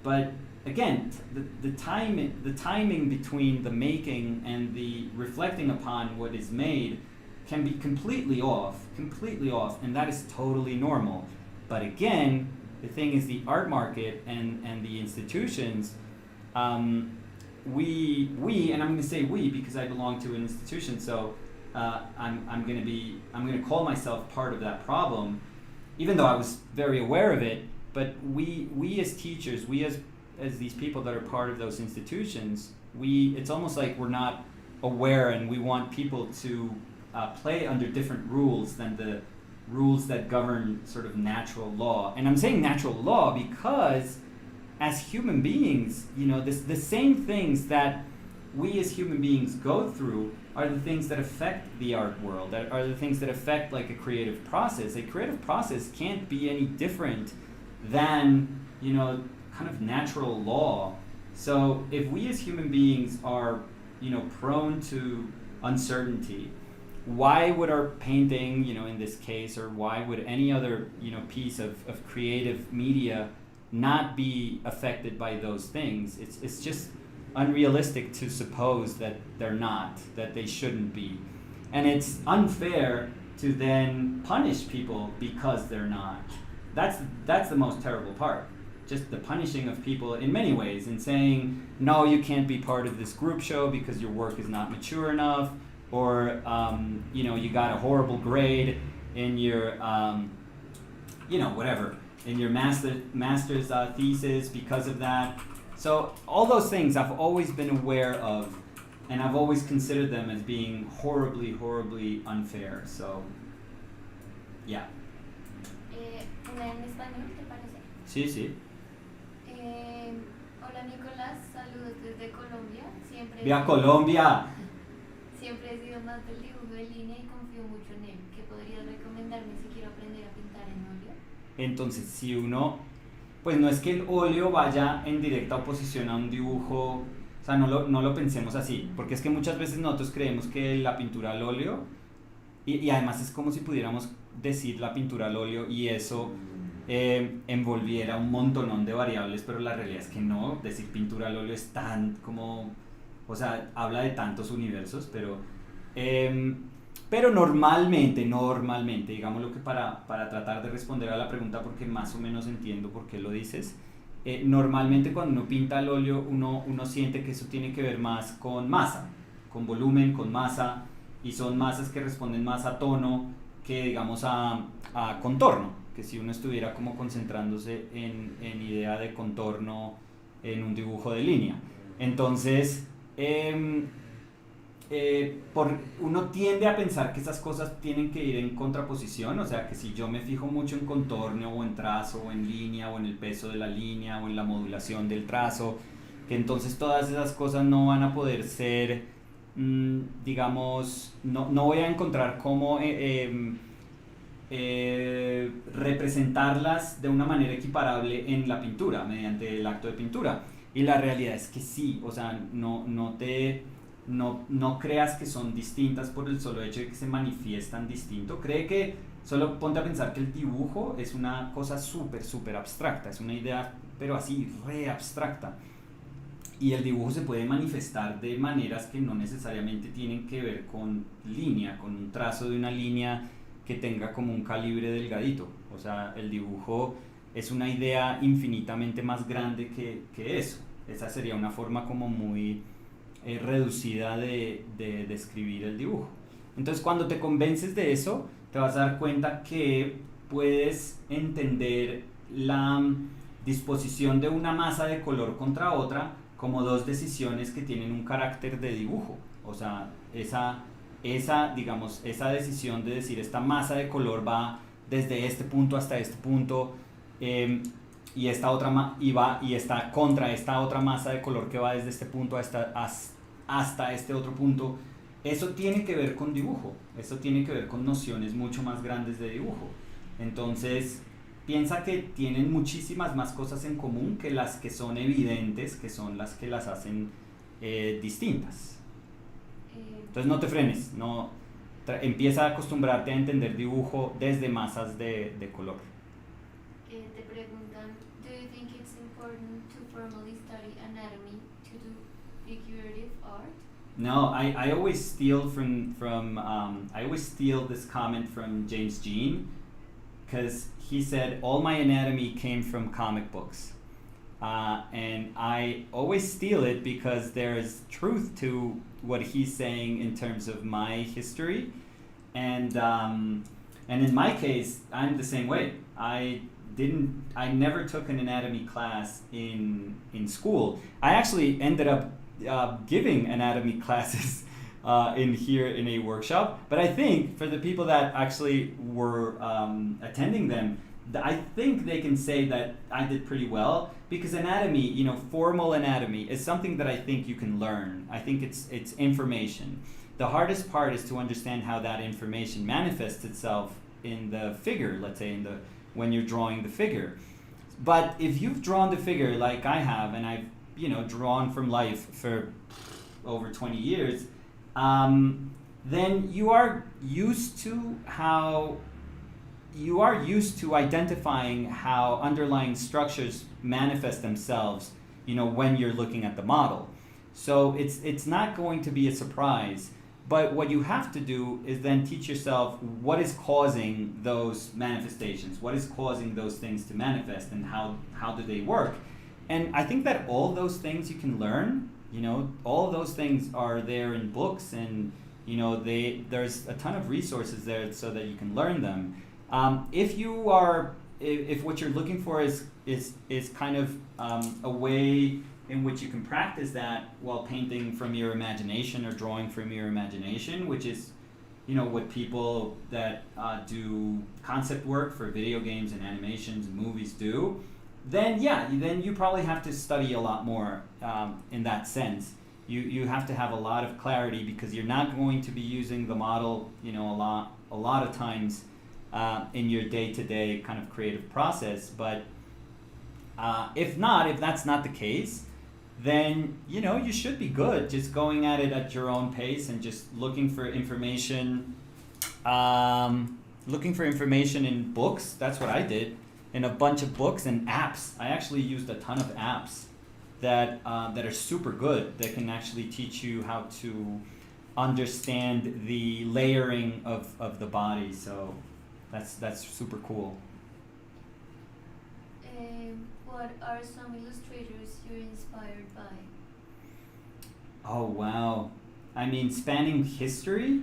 But again, the timing between the making and the reflecting upon what is made can be completely off, and that is totally normal. But again, the thing is, the art market and the institutions, we and I'm going to say we because I belong to an institution, so I'm gonna call myself part of that problem, even though I was very aware of it. But we as teachers, we as these people that are part of those institutions, it's almost like we're not aware, and we want people to play under different rules than the rules that govern sort of natural law. And I'm saying natural law because as human beings, the same things that we as human beings go through are the things that affect the art world, that are the things that affect like a creative process. A creative process can't be any different than, kind of natural law. So if we as human beings are, prone to uncertainty, why would our painting, in this case, or why would any other, piece of creative media not be affected by those things? It's just unrealistic to suppose that they're not, that they shouldn't be. And it's unfair to then punish people because they're not. That's the most terrible part. Just the punishing of people in many ways, and saying, no, you can't be part of this group show because your work is not mature enough, or you got a horrible grade in your whatever, in your master's thesis because of that. So all those things I've always been aware of, and I've always considered them as being horribly, horribly unfair. So, yeah. Una en español, ¿te parece? Sí, sí. Hola Nicolás, saludos desde Colombia. ¡Viva Colombia! Siempre he sido más del dibujo de línea y confío mucho en él. ¿Qué podrías recomendarme si quiero aprender a pintar en óleo? Entonces, si uno, pues no es que el óleo vaya en directa oposición a un dibujo, o sea, no lo pensemos así, porque es que muchas veces nosotros creemos que la pintura al óleo, y además es como si pudiéramos decir la pintura al óleo y eso envolviera un montonón de variables, pero la realidad es que no. Decir pintura al óleo es tan como, o sea, habla de tantos universos, pero normalmente, digámoslo, que para tratar de responder a la pregunta, porque más o menos entiendo por qué lo dices, normalmente cuando uno pinta al óleo uno siente que eso tiene que ver más con masa, con volumen, con masa, y son masas que responden más a tono que, digamos, a contorno, que si uno estuviera como concentrándose en idea de contorno en un dibujo de línea. Entonces, uno tiende a pensar que esas cosas tienen que ir en contraposición, o sea, que si yo me fijo mucho en contorno o en trazo o en línea o en el peso de la línea o en la modulación del trazo, que entonces todas esas cosas no van a poder ser, digamos, no voy a encontrar cómo representarlas de una manera equiparable en la pintura, mediante el acto de pintura. Y la realidad es que sí, o sea, no creas que son distintas por el solo hecho de que se manifiestan distinto. Solo ponte a pensar que el dibujo es una cosa súper abstracta, es una idea, pero así, re abstracta. Y el dibujo se puede manifestar de maneras que no necesariamente tienen que ver con línea, con un trazo de una línea que tenga como un calibre delgadito. O sea, el dibujo es una idea infinitamente más grande que eso. Esa sería una forma como muy reducida de describir el dibujo. Entonces, cuando te convences de eso, te vas a dar cuenta que puedes entender la disposición de una masa de color contra otra como dos decisiones que tienen un carácter de dibujo. O sea, esa decisión de decir esta masa de color va desde este punto hasta este punto, y esta otra y está contra esta otra masa de color que va desde este punto hasta este otro punto. Eso tiene que ver con dibujo, eso tiene que ver con nociones mucho más grandes de dibujo. Entonces, piensa que tienen muchísimas más cosas en común que las que son evidentes, que son las que las hacen distintas. Entonces no te frenes, empieza a acostumbrarte a entender dibujo desde masas de color. Te preguntan, do you think it's important to formally study anatomy to do figurative art? No, I always steal I always steal this comment from James Jean, because he said all my anatomy came from comic books, and I always steal it because there is truth to what he's saying in terms of my history, and in my case, I'm the same way. I never took an anatomy class in school. I actually ended up giving anatomy classes in a workshop. But I think for the people that actually were attending them, I think they can say that I did pretty well, because anatomy, formal anatomy is something that I think you can learn. I think it's information. The hardest part is to understand how that information manifests itself in the figure, let's say when you're drawing the figure. But if you've drawn the figure like I have, and I've drawn from life for over 20 years, then you are used to identifying how underlying structures manifest themselves, when you're looking at the model. So it's not going to be a surprise. But what you have to do is then teach yourself what is causing those manifestations, what is causing those things to manifest, and how do they work. And I think that all those things you can learn, all of those things are there in books, and there's a ton of resources there so that you can learn them. If what you're looking for is kind of a way in which you can practice that while painting from your imagination or drawing from your imagination, which is, what people that do concept work for video games and animations and movies do, then you probably have to study a lot more in that sense. You have to have a lot of clarity, because you're not going to be using the model, a lot of times in your day-to-day kind of creative process. But if that's not the case, then you should be good just going at it at your own pace and just looking for information in books. That's what I did, in a bunch of books and apps. I actually used a ton of apps that are super good, that can actually teach you how to understand the layering of the body. So that's super cool. What are some illustrators you're inspired by? Oh, wow. I mean, spanning history?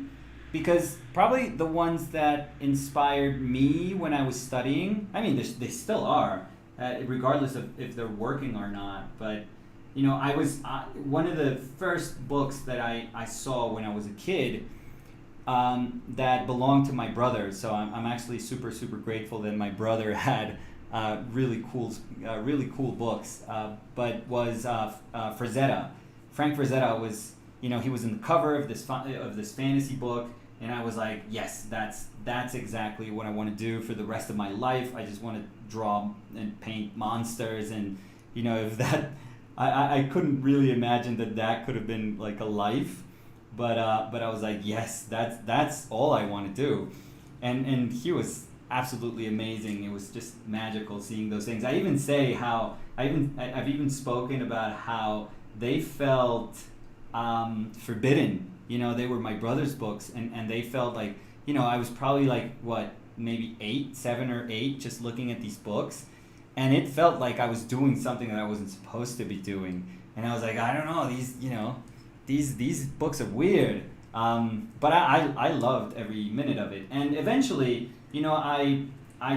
Because probably the ones that inspired me when I was studying, I mean, they still are, regardless of if they're working or not. But, I was, one of the first books that I saw when I was a kid that belonged to my brother. So I'm actually super, super grateful that my brother had really cool books, but was Frazetta. Frank Frazetta was, he was in the cover of this fantasy book, and I was like, yes, that's exactly what I want to do for the rest of my life. I just want to draw and paint monsters, and if that, I couldn't really imagine that could have been like a life, but I was like, yes, that's all I want to do, and he was absolutely amazing. It was just magical seeing those things. I've even spoken about how they felt forbidden. They were my brother's books, and they felt like, I was probably like, maybe 7 or 8, just looking at these books, and it felt like I was doing something that I wasn't supposed to be doing. And I was like, I don't know, these books are weird. But I loved every minute of it. And eventually, I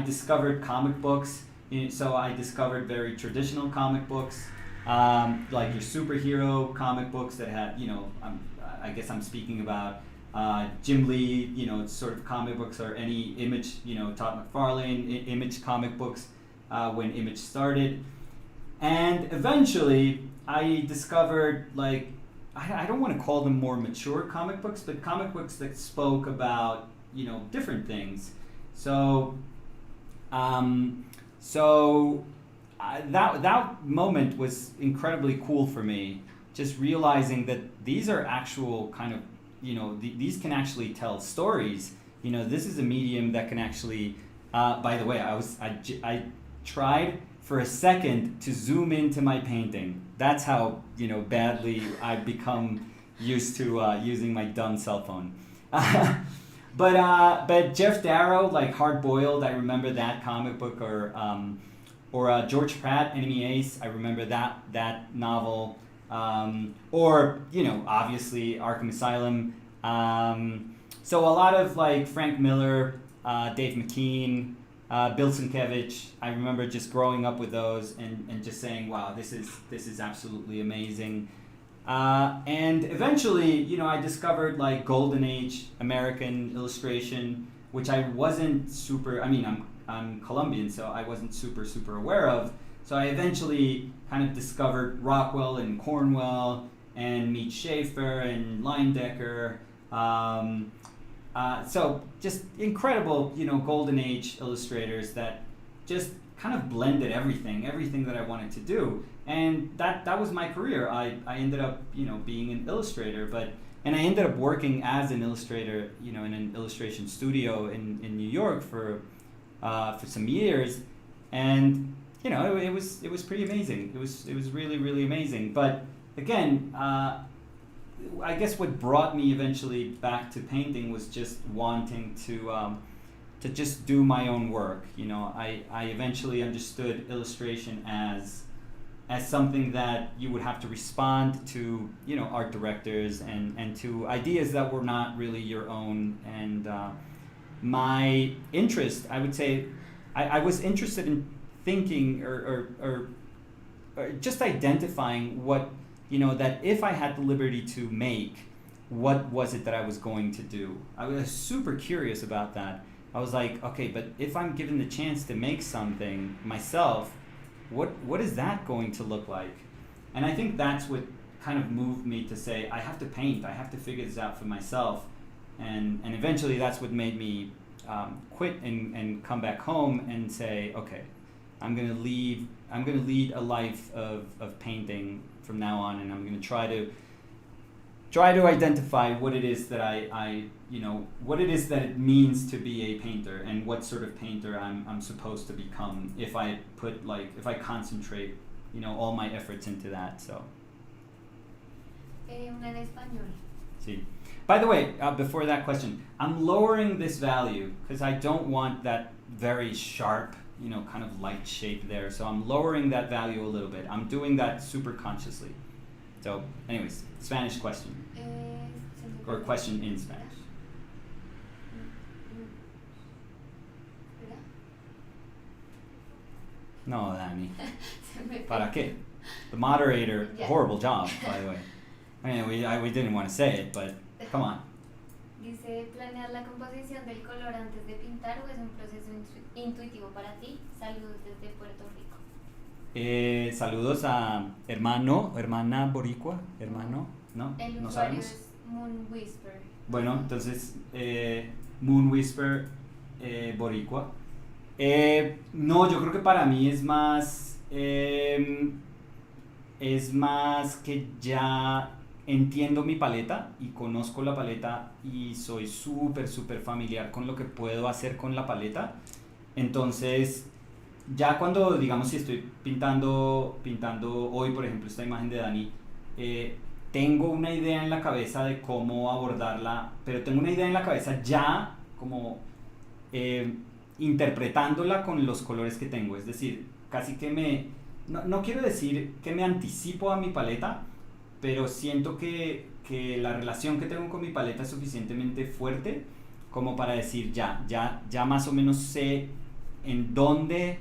discovered comic books. So I discovered very traditional comic books, like your superhero comic books that had, I guess I'm speaking about Jim Lee, sort of comic books, or any Image, Todd McFarlane, Image comic books when Image started. And eventually I discovered, like, I don't want to call them more mature comic books, but comic books that spoke about, different things. So, that moment was incredibly cool for me, just realizing that these are actual kind of, these can actually tell stories. This is a medium that can actually, by the way, I tried for a second to zoom into my painting. That's how, badly I've become used to using my dumb cell phone. But Jeff Darrow, like Hard Boiled, I remember that comic book, or or George Pratt, Enemy Ace. I remember that novel. Or, you know, obviously Arkham Asylum. So a lot of like Frank Miller, Dave McKean, Bill Sienkiewicz. I remember just growing up with those and just saying, wow, this is absolutely amazing. And eventually, you know, I discovered like Golden Age American illustration, which I wasn't super, I mean, I'm Colombian, so I wasn't super aware of. So I eventually kind of discovered Rockwell and Cornwell and Meet Schaefer and Leyendecker. So just incredible, you know, Golden Age illustrators that just kind of blended everything that I wanted to do. And that was my career. I ended up, you know, being an illustrator, and I ended up working as an illustrator, you know, in an illustration studio in New York for some years. And you know, it was pretty amazing. It was really amazing. But again, I guess what brought me eventually back to painting was just wanting to just do my own work. You know, I eventually understood illustration as something that you would have to respond to, you know, art directors and to ideas that were not really your own. And my interest, I would say, I was interested in thinking or just identifying what, you know, that if I had the liberty to make, what was it that I was going to do? I was super curious about that. I was like, okay, but if I'm given the chance to make something myself, what is that going to look like? And I think that's what kind of moved me to say, I have to paint, I have to figure this out for myself. And eventually that's what made me quit and come back home and say, okay, I'm gonna lead a life of painting from now on, and I'm gonna try to identify what it is that I you know, what it is that it means to be a painter and what sort of painter I'm supposed to become if I concentrate, you know, all my efforts into that. So una en español. Sí. By the way, before that question, I'm lowering this value because I don't want that very sharp, you know, kind of light shape there. So I'm lowering that value a little bit. I'm doing that super consciously. So anyways, Spanish question. Or question in Spanish. No, Dani. ¿Para qué? The moderator, Yeah. horrible job, by the way. I mean, we didn't want to say it, but come on. Dice, ¿planear la composición del color antes de pintar o es un proceso intuitivo para ti? Saludos desde Puerto Rico. Saludos a hermana boricua, hermano, ¿no? El ¿No usuario sabemos? es Moon Whisper. Bueno, entonces, Moon Whisper, boricua. No, yo creo que para mí es más que ya entiendo mi paleta y conozco la paleta y soy súper familiar con lo que puedo hacer con la paleta. Entonces, ya cuando, digamos, si estoy pintando hoy, por ejemplo, esta imagen de Dani, tengo una idea en la cabeza de cómo abordarla, pero tengo una idea en la cabeza ya como interpretándola con los colores que tengo. Es decir, casi que no quiero decir que me anticipo a mi paleta, pero siento que la relación que tengo con mi paleta es suficientemente fuerte como para decir ya más o menos sé en dónde,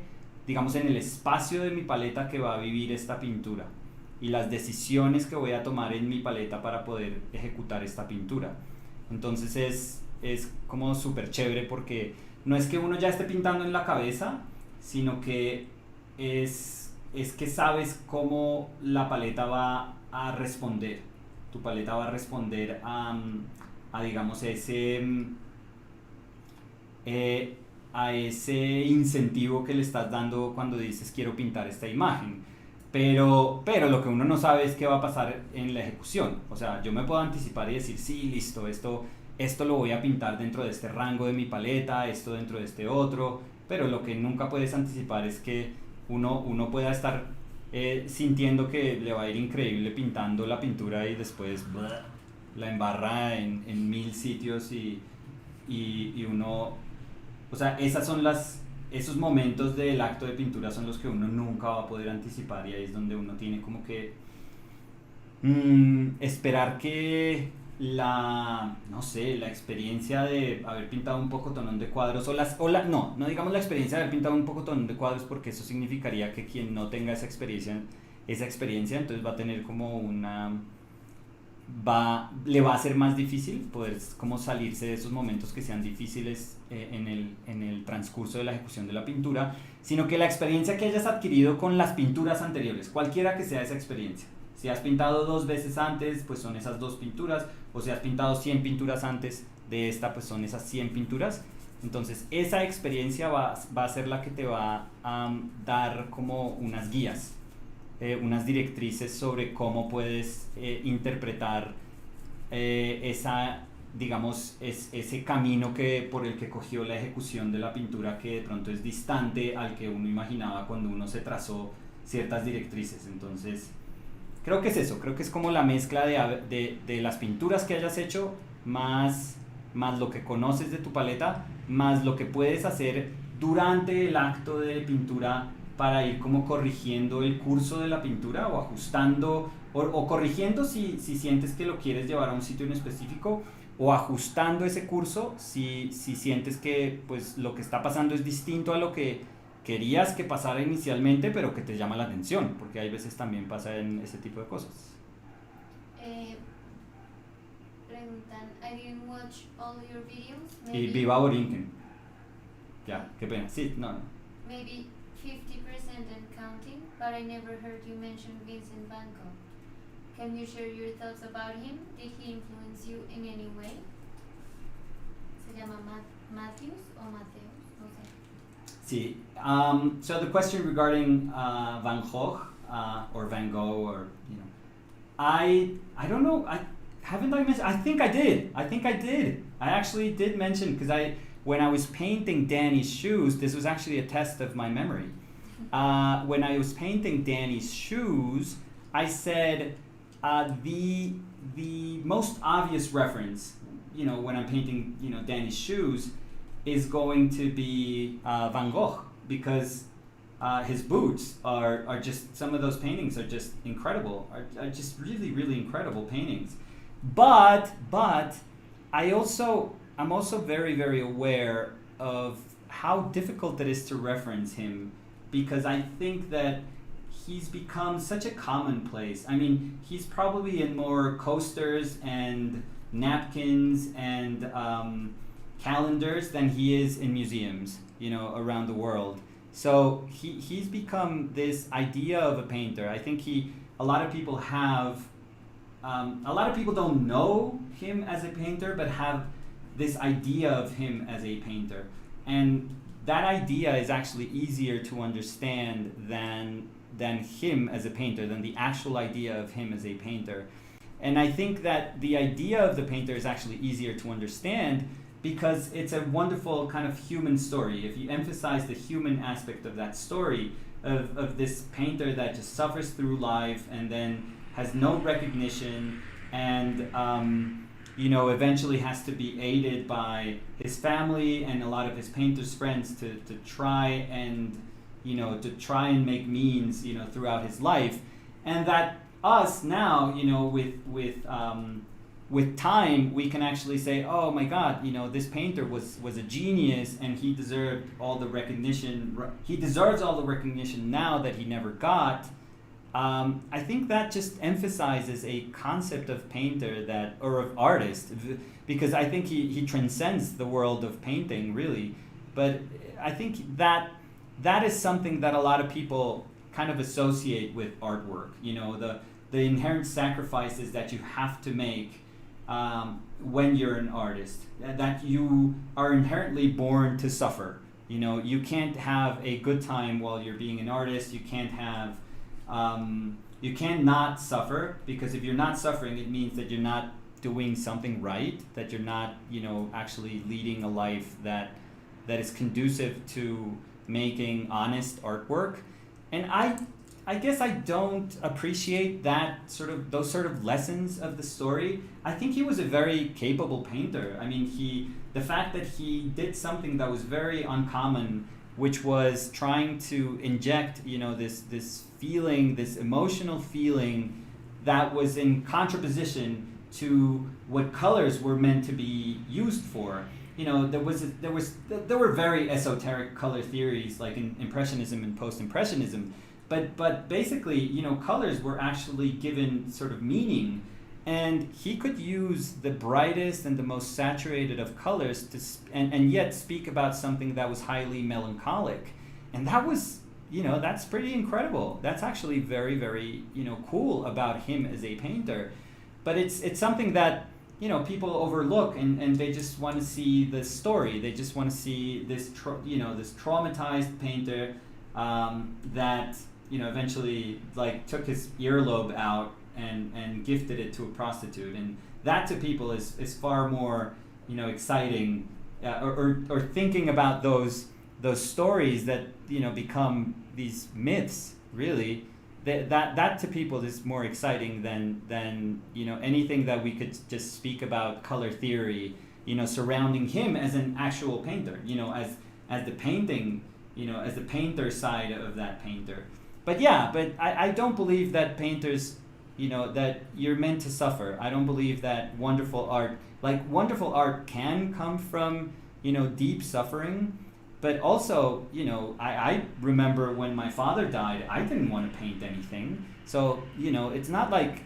digamos, en el espacio de mi paleta que va a vivir esta pintura y las decisiones que voy a tomar en mi paleta para poder ejecutar esta pintura. Entonces es como súper chévere porque no es que uno ya esté pintando en la cabeza, sino que es que sabes cómo la paleta va a responder. Tu paleta va a responder a digamos, a ese incentivo que le estás dando cuando dices quiero pintar esta imagen. Pero lo que uno no sabe es qué va a pasar en la ejecución. O sea, yo me puedo anticipar y decir, sí, listo, esto lo voy a pintar dentro de este rango de mi paleta, esto dentro de este otro, pero lo que nunca puedes anticipar es que uno pueda estar sintiendo que le va a ir increíble pintando la pintura y después la embarra en 1000 sitios y uno, o sea, esas son las esos momentos del acto de pintura son los que uno nunca va a poder anticipar, y ahí es donde uno tiene como que esperar que no sé, la experiencia de haber pintado un pocotonón de cuadros, no digamos la experiencia de haber pintado un pocotonón de cuadros, porque eso significaría que quien no tenga esa experiencia entonces va a tener como le va a ser más difícil poder como salirse de esos momentos que sean difíciles en el transcurso de la ejecución de la pintura, sino que la experiencia que hayas adquirido con las pinturas anteriores, cualquiera que sea esa experiencia. Si has pintado 2 veces antes, pues son esas 2 pinturas, o si has pintado 100 pinturas antes de esta, pues son esas 100 pinturas. Entonces esa experiencia va a ser la que te va a dar como unas guías, unas directrices sobre cómo puedes interpretar ese camino por el que cogió la ejecución de la pintura, que de pronto es distante al que uno imaginaba cuando uno se trazó ciertas directrices. Entonces creo que es eso, creo que es como la mezcla de las pinturas que hayas hecho, más lo que conoces de tu paleta, más lo que puedes hacer durante el acto de pintura para ir como corrigiendo el curso de la pintura, o ajustando, o corrigiendo si sientes que lo quieres llevar a un sitio en específico, o ajustando ese curso si sientes que pues lo que está pasando es distinto a lo que querías que pasara inicialmente, pero que te llama la atención, porque hay veces también pasa en ese tipo de cosas. Preguntan, I didn't watch all your videos. Y viva Borinquen. Ya, qué pena. Sí, no. Maybe 50% and counting, but I never heard you mention Vincent van Gogh. Can you share your thoughts about him? Did he influence you in any way? ¿Se llama Matthews o Mateus? No sé. Sí. So the question regarding Van Gogh or Van Gogh, or I don't know. I mentioned? I think I did. I actually did mention, because when I was painting Danny's shoes, this was actually a test of my memory. When I was painting Danny's shoes, I said the most obvious reference, when I'm painting, Danny's shoes, is going to be Van Gogh, because his boots are just, some of those paintings are just incredible, are just really, really incredible paintings. But I'm also very, very aware of how difficult it is to reference him, because I think that he's become such a commonplace. I mean, he's probably in more coasters and napkins and calendars than he is in museums, around the world. So he's become this idea of a painter. I think a lot of people don't know him as a painter, but have this idea of him as a painter. And that idea is actually easier to understand than him as a painter, than the actual idea of him as a painter. And I think that the idea of the painter is actually easier to understand because it's a wonderful kind of human story. If you emphasize the human aspect of that story, of this painter that just suffers through life and then has no recognition, and eventually has to be aided by his family and a lot of his painter's friends to try and make means throughout his life, and that us now with time we can actually say, oh my God, this painter was a genius and he deserved all the recognition. He deserves all the recognition now that he never got. I think that just emphasizes a concept of painter or of artist, because I think he transcends the world of painting, really. But I think that is something that a lot of people kind of associate with artwork. The inherent sacrifices that you have to make when you're an artist, that you are inherently born to suffer. You can't have a good time while you're being an artist. You can't have you can't not suffer, because if you're not suffering, it means that you're not doing something right, that you're not actually leading a life that is conducive to making honest artwork. And I guess I don't appreciate those sort of lessons of the story. I think he was a very capable painter. I mean, the fact that he did something that was very uncommon which was trying to inject, this feeling, this emotional feeling that was in contraposition to what colors were meant to be used for. There were very esoteric color theories like in Impressionism and Post-Impressionism, but basically, colors were actually given sort of meaning, and he could use the brightest and the most saturated of colors and yet speak about something that was highly melancholic, and that was, that's pretty incredible. That's actually very, very, cool about him as a painter, but it's something that people overlook, and they just want to see the story. They just want to see this this traumatized painter that eventually like took his earlobe out and gifted it to a prostitute, and that to people is far more exciting, or thinking about those stories that become these myths, really. That to people is more exciting than anything that we could just speak about color theory, surrounding him as an actual painter, as the painting, as the painter side of that painter. But I don't believe that painters, that you're meant to suffer. I don't believe that wonderful art can come from deep suffering. But also, I remember when my father died, I didn't want to paint anything. So, it's not like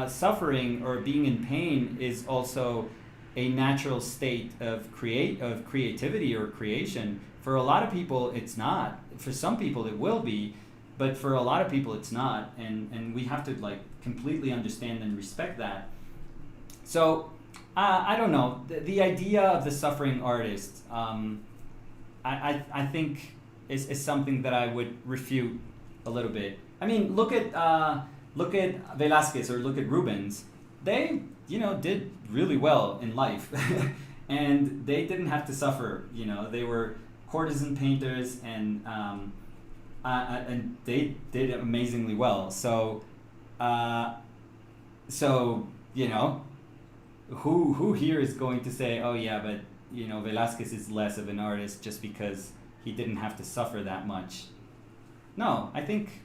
suffering or being in pain is also a natural state of creativity or creation. For a lot of people, it's not. For some people, it will be, but for a lot of people, it's not. And we have to completely understand and respect that. So. I don't know. The idea of the suffering artist, I think is something that I would refute a little bit. I mean, look at Velázquez or look at Rubens. They did really well in life, and they didn't have to suffer. They were courtesan painters, and they did amazingly well. So Who here is going to say, oh yeah, but Velázquez is less of an artist just because he didn't have to suffer that much? No, I think,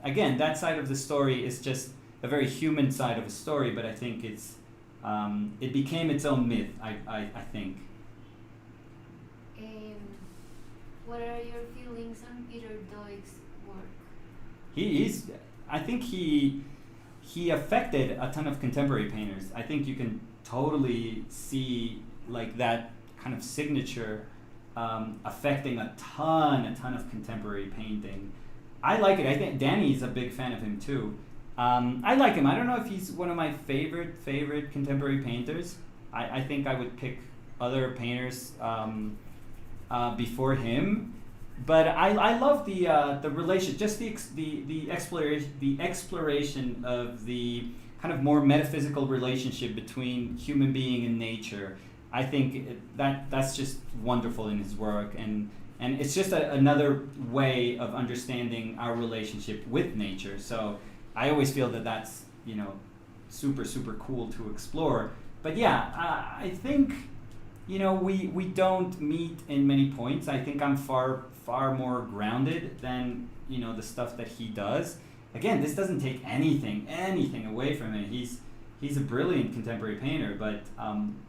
again, that side of the story is just a very human side of a story, but I think it became its own myth, I think. What are your feelings on Peter Doig's work? I think he affected a ton of contemporary painters. I think you can totally see that kind of signature affecting a ton of contemporary painting. I like it. I think Danny's a big fan of him too. I like him. I don't know if he's one of my favorite contemporary painters. I think I would pick other painters before him. But I love the relation, just the exploration of the kind of more metaphysical relationship between human being and nature. I think that's just wonderful in his work, and it's just another way of understanding our relationship with nature. So I always feel that that's super cool to explore. But I think we don't meet in many points. I think I'm far more grounded than the stuff that he does. Again, this doesn't take anything away from him. He's a brilliant contemporary painter, but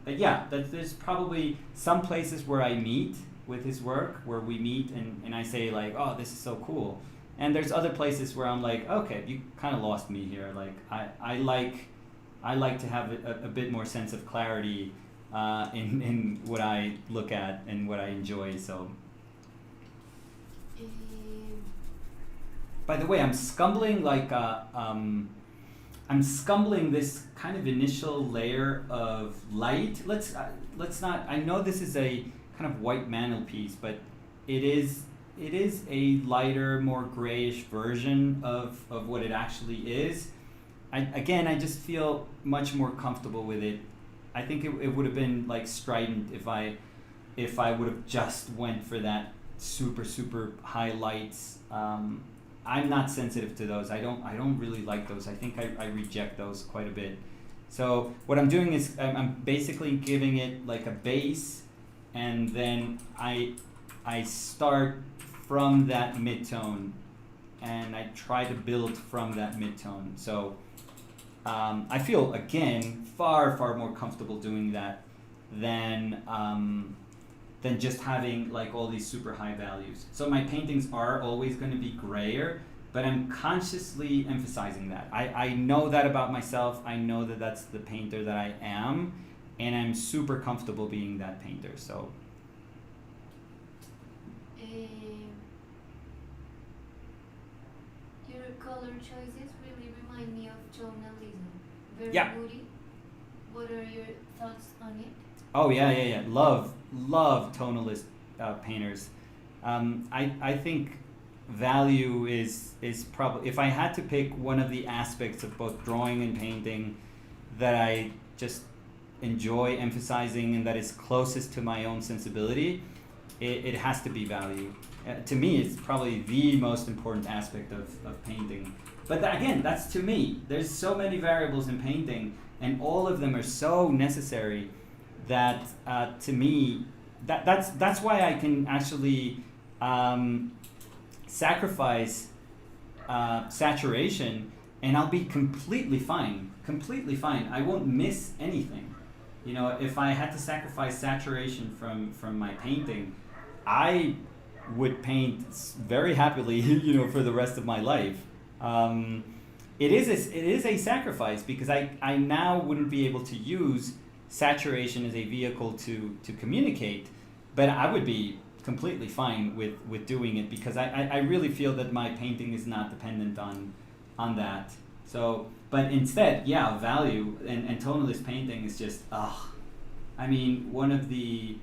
there's probably some places where I meet with his work, where we meet and I say oh, this is so cool, and there's other places where I'm like, okay, you kind of lost me here. I like to have a bit more sense of clarity in what I look at and what I enjoy. So. By the way, I'm scumbling this kind of initial layer of light. Let's not. I know this is a kind of white mantelpiece, but it is a lighter, more grayish version of what it actually is. I just feel much more comfortable with it. I think it would have been strident if I would have just went for that super high lights. I'm not sensitive to those. I don't really like those. I think I reject those quite a bit. So what I'm doing is I'm basically giving it a base, and then I start from that midtone, and I try to build from that midtone. So I feel, again, far more comfortable doing that than just having like all these super high values. So my paintings are always going to be grayer, but I'm consciously emphasizing that. I know that about myself. I know that that's the painter that I am, and I'm super comfortable being that painter. So your color choices really remind me of tonalism. Very Yeah. moody. What are your thoughts on it? oh yeah. Love tonalist painters. I think value is probably, if I had to pick one of the aspects of both drawing and painting that I just enjoy emphasizing and that is closest to my own sensibility, it has to be value. To me, it's probably the most important aspect of painting. But again, that's to me. There's so many variables in painting, and all of them are so necessary that to me, that's why I can actually sacrifice saturation, and I'll be completely fine. I won't miss anything. You know, if I had to sacrifice saturation from my painting, I would paint very happily, you know, for the rest of my life. It is a sacrifice, because I now wouldn't be able to use saturation as a vehicle to communicate, but I would be completely fine with doing it, because I really feel that my painting is not dependent on that. So, but instead, yeah, value and tonalist painting is just, I mean, one of the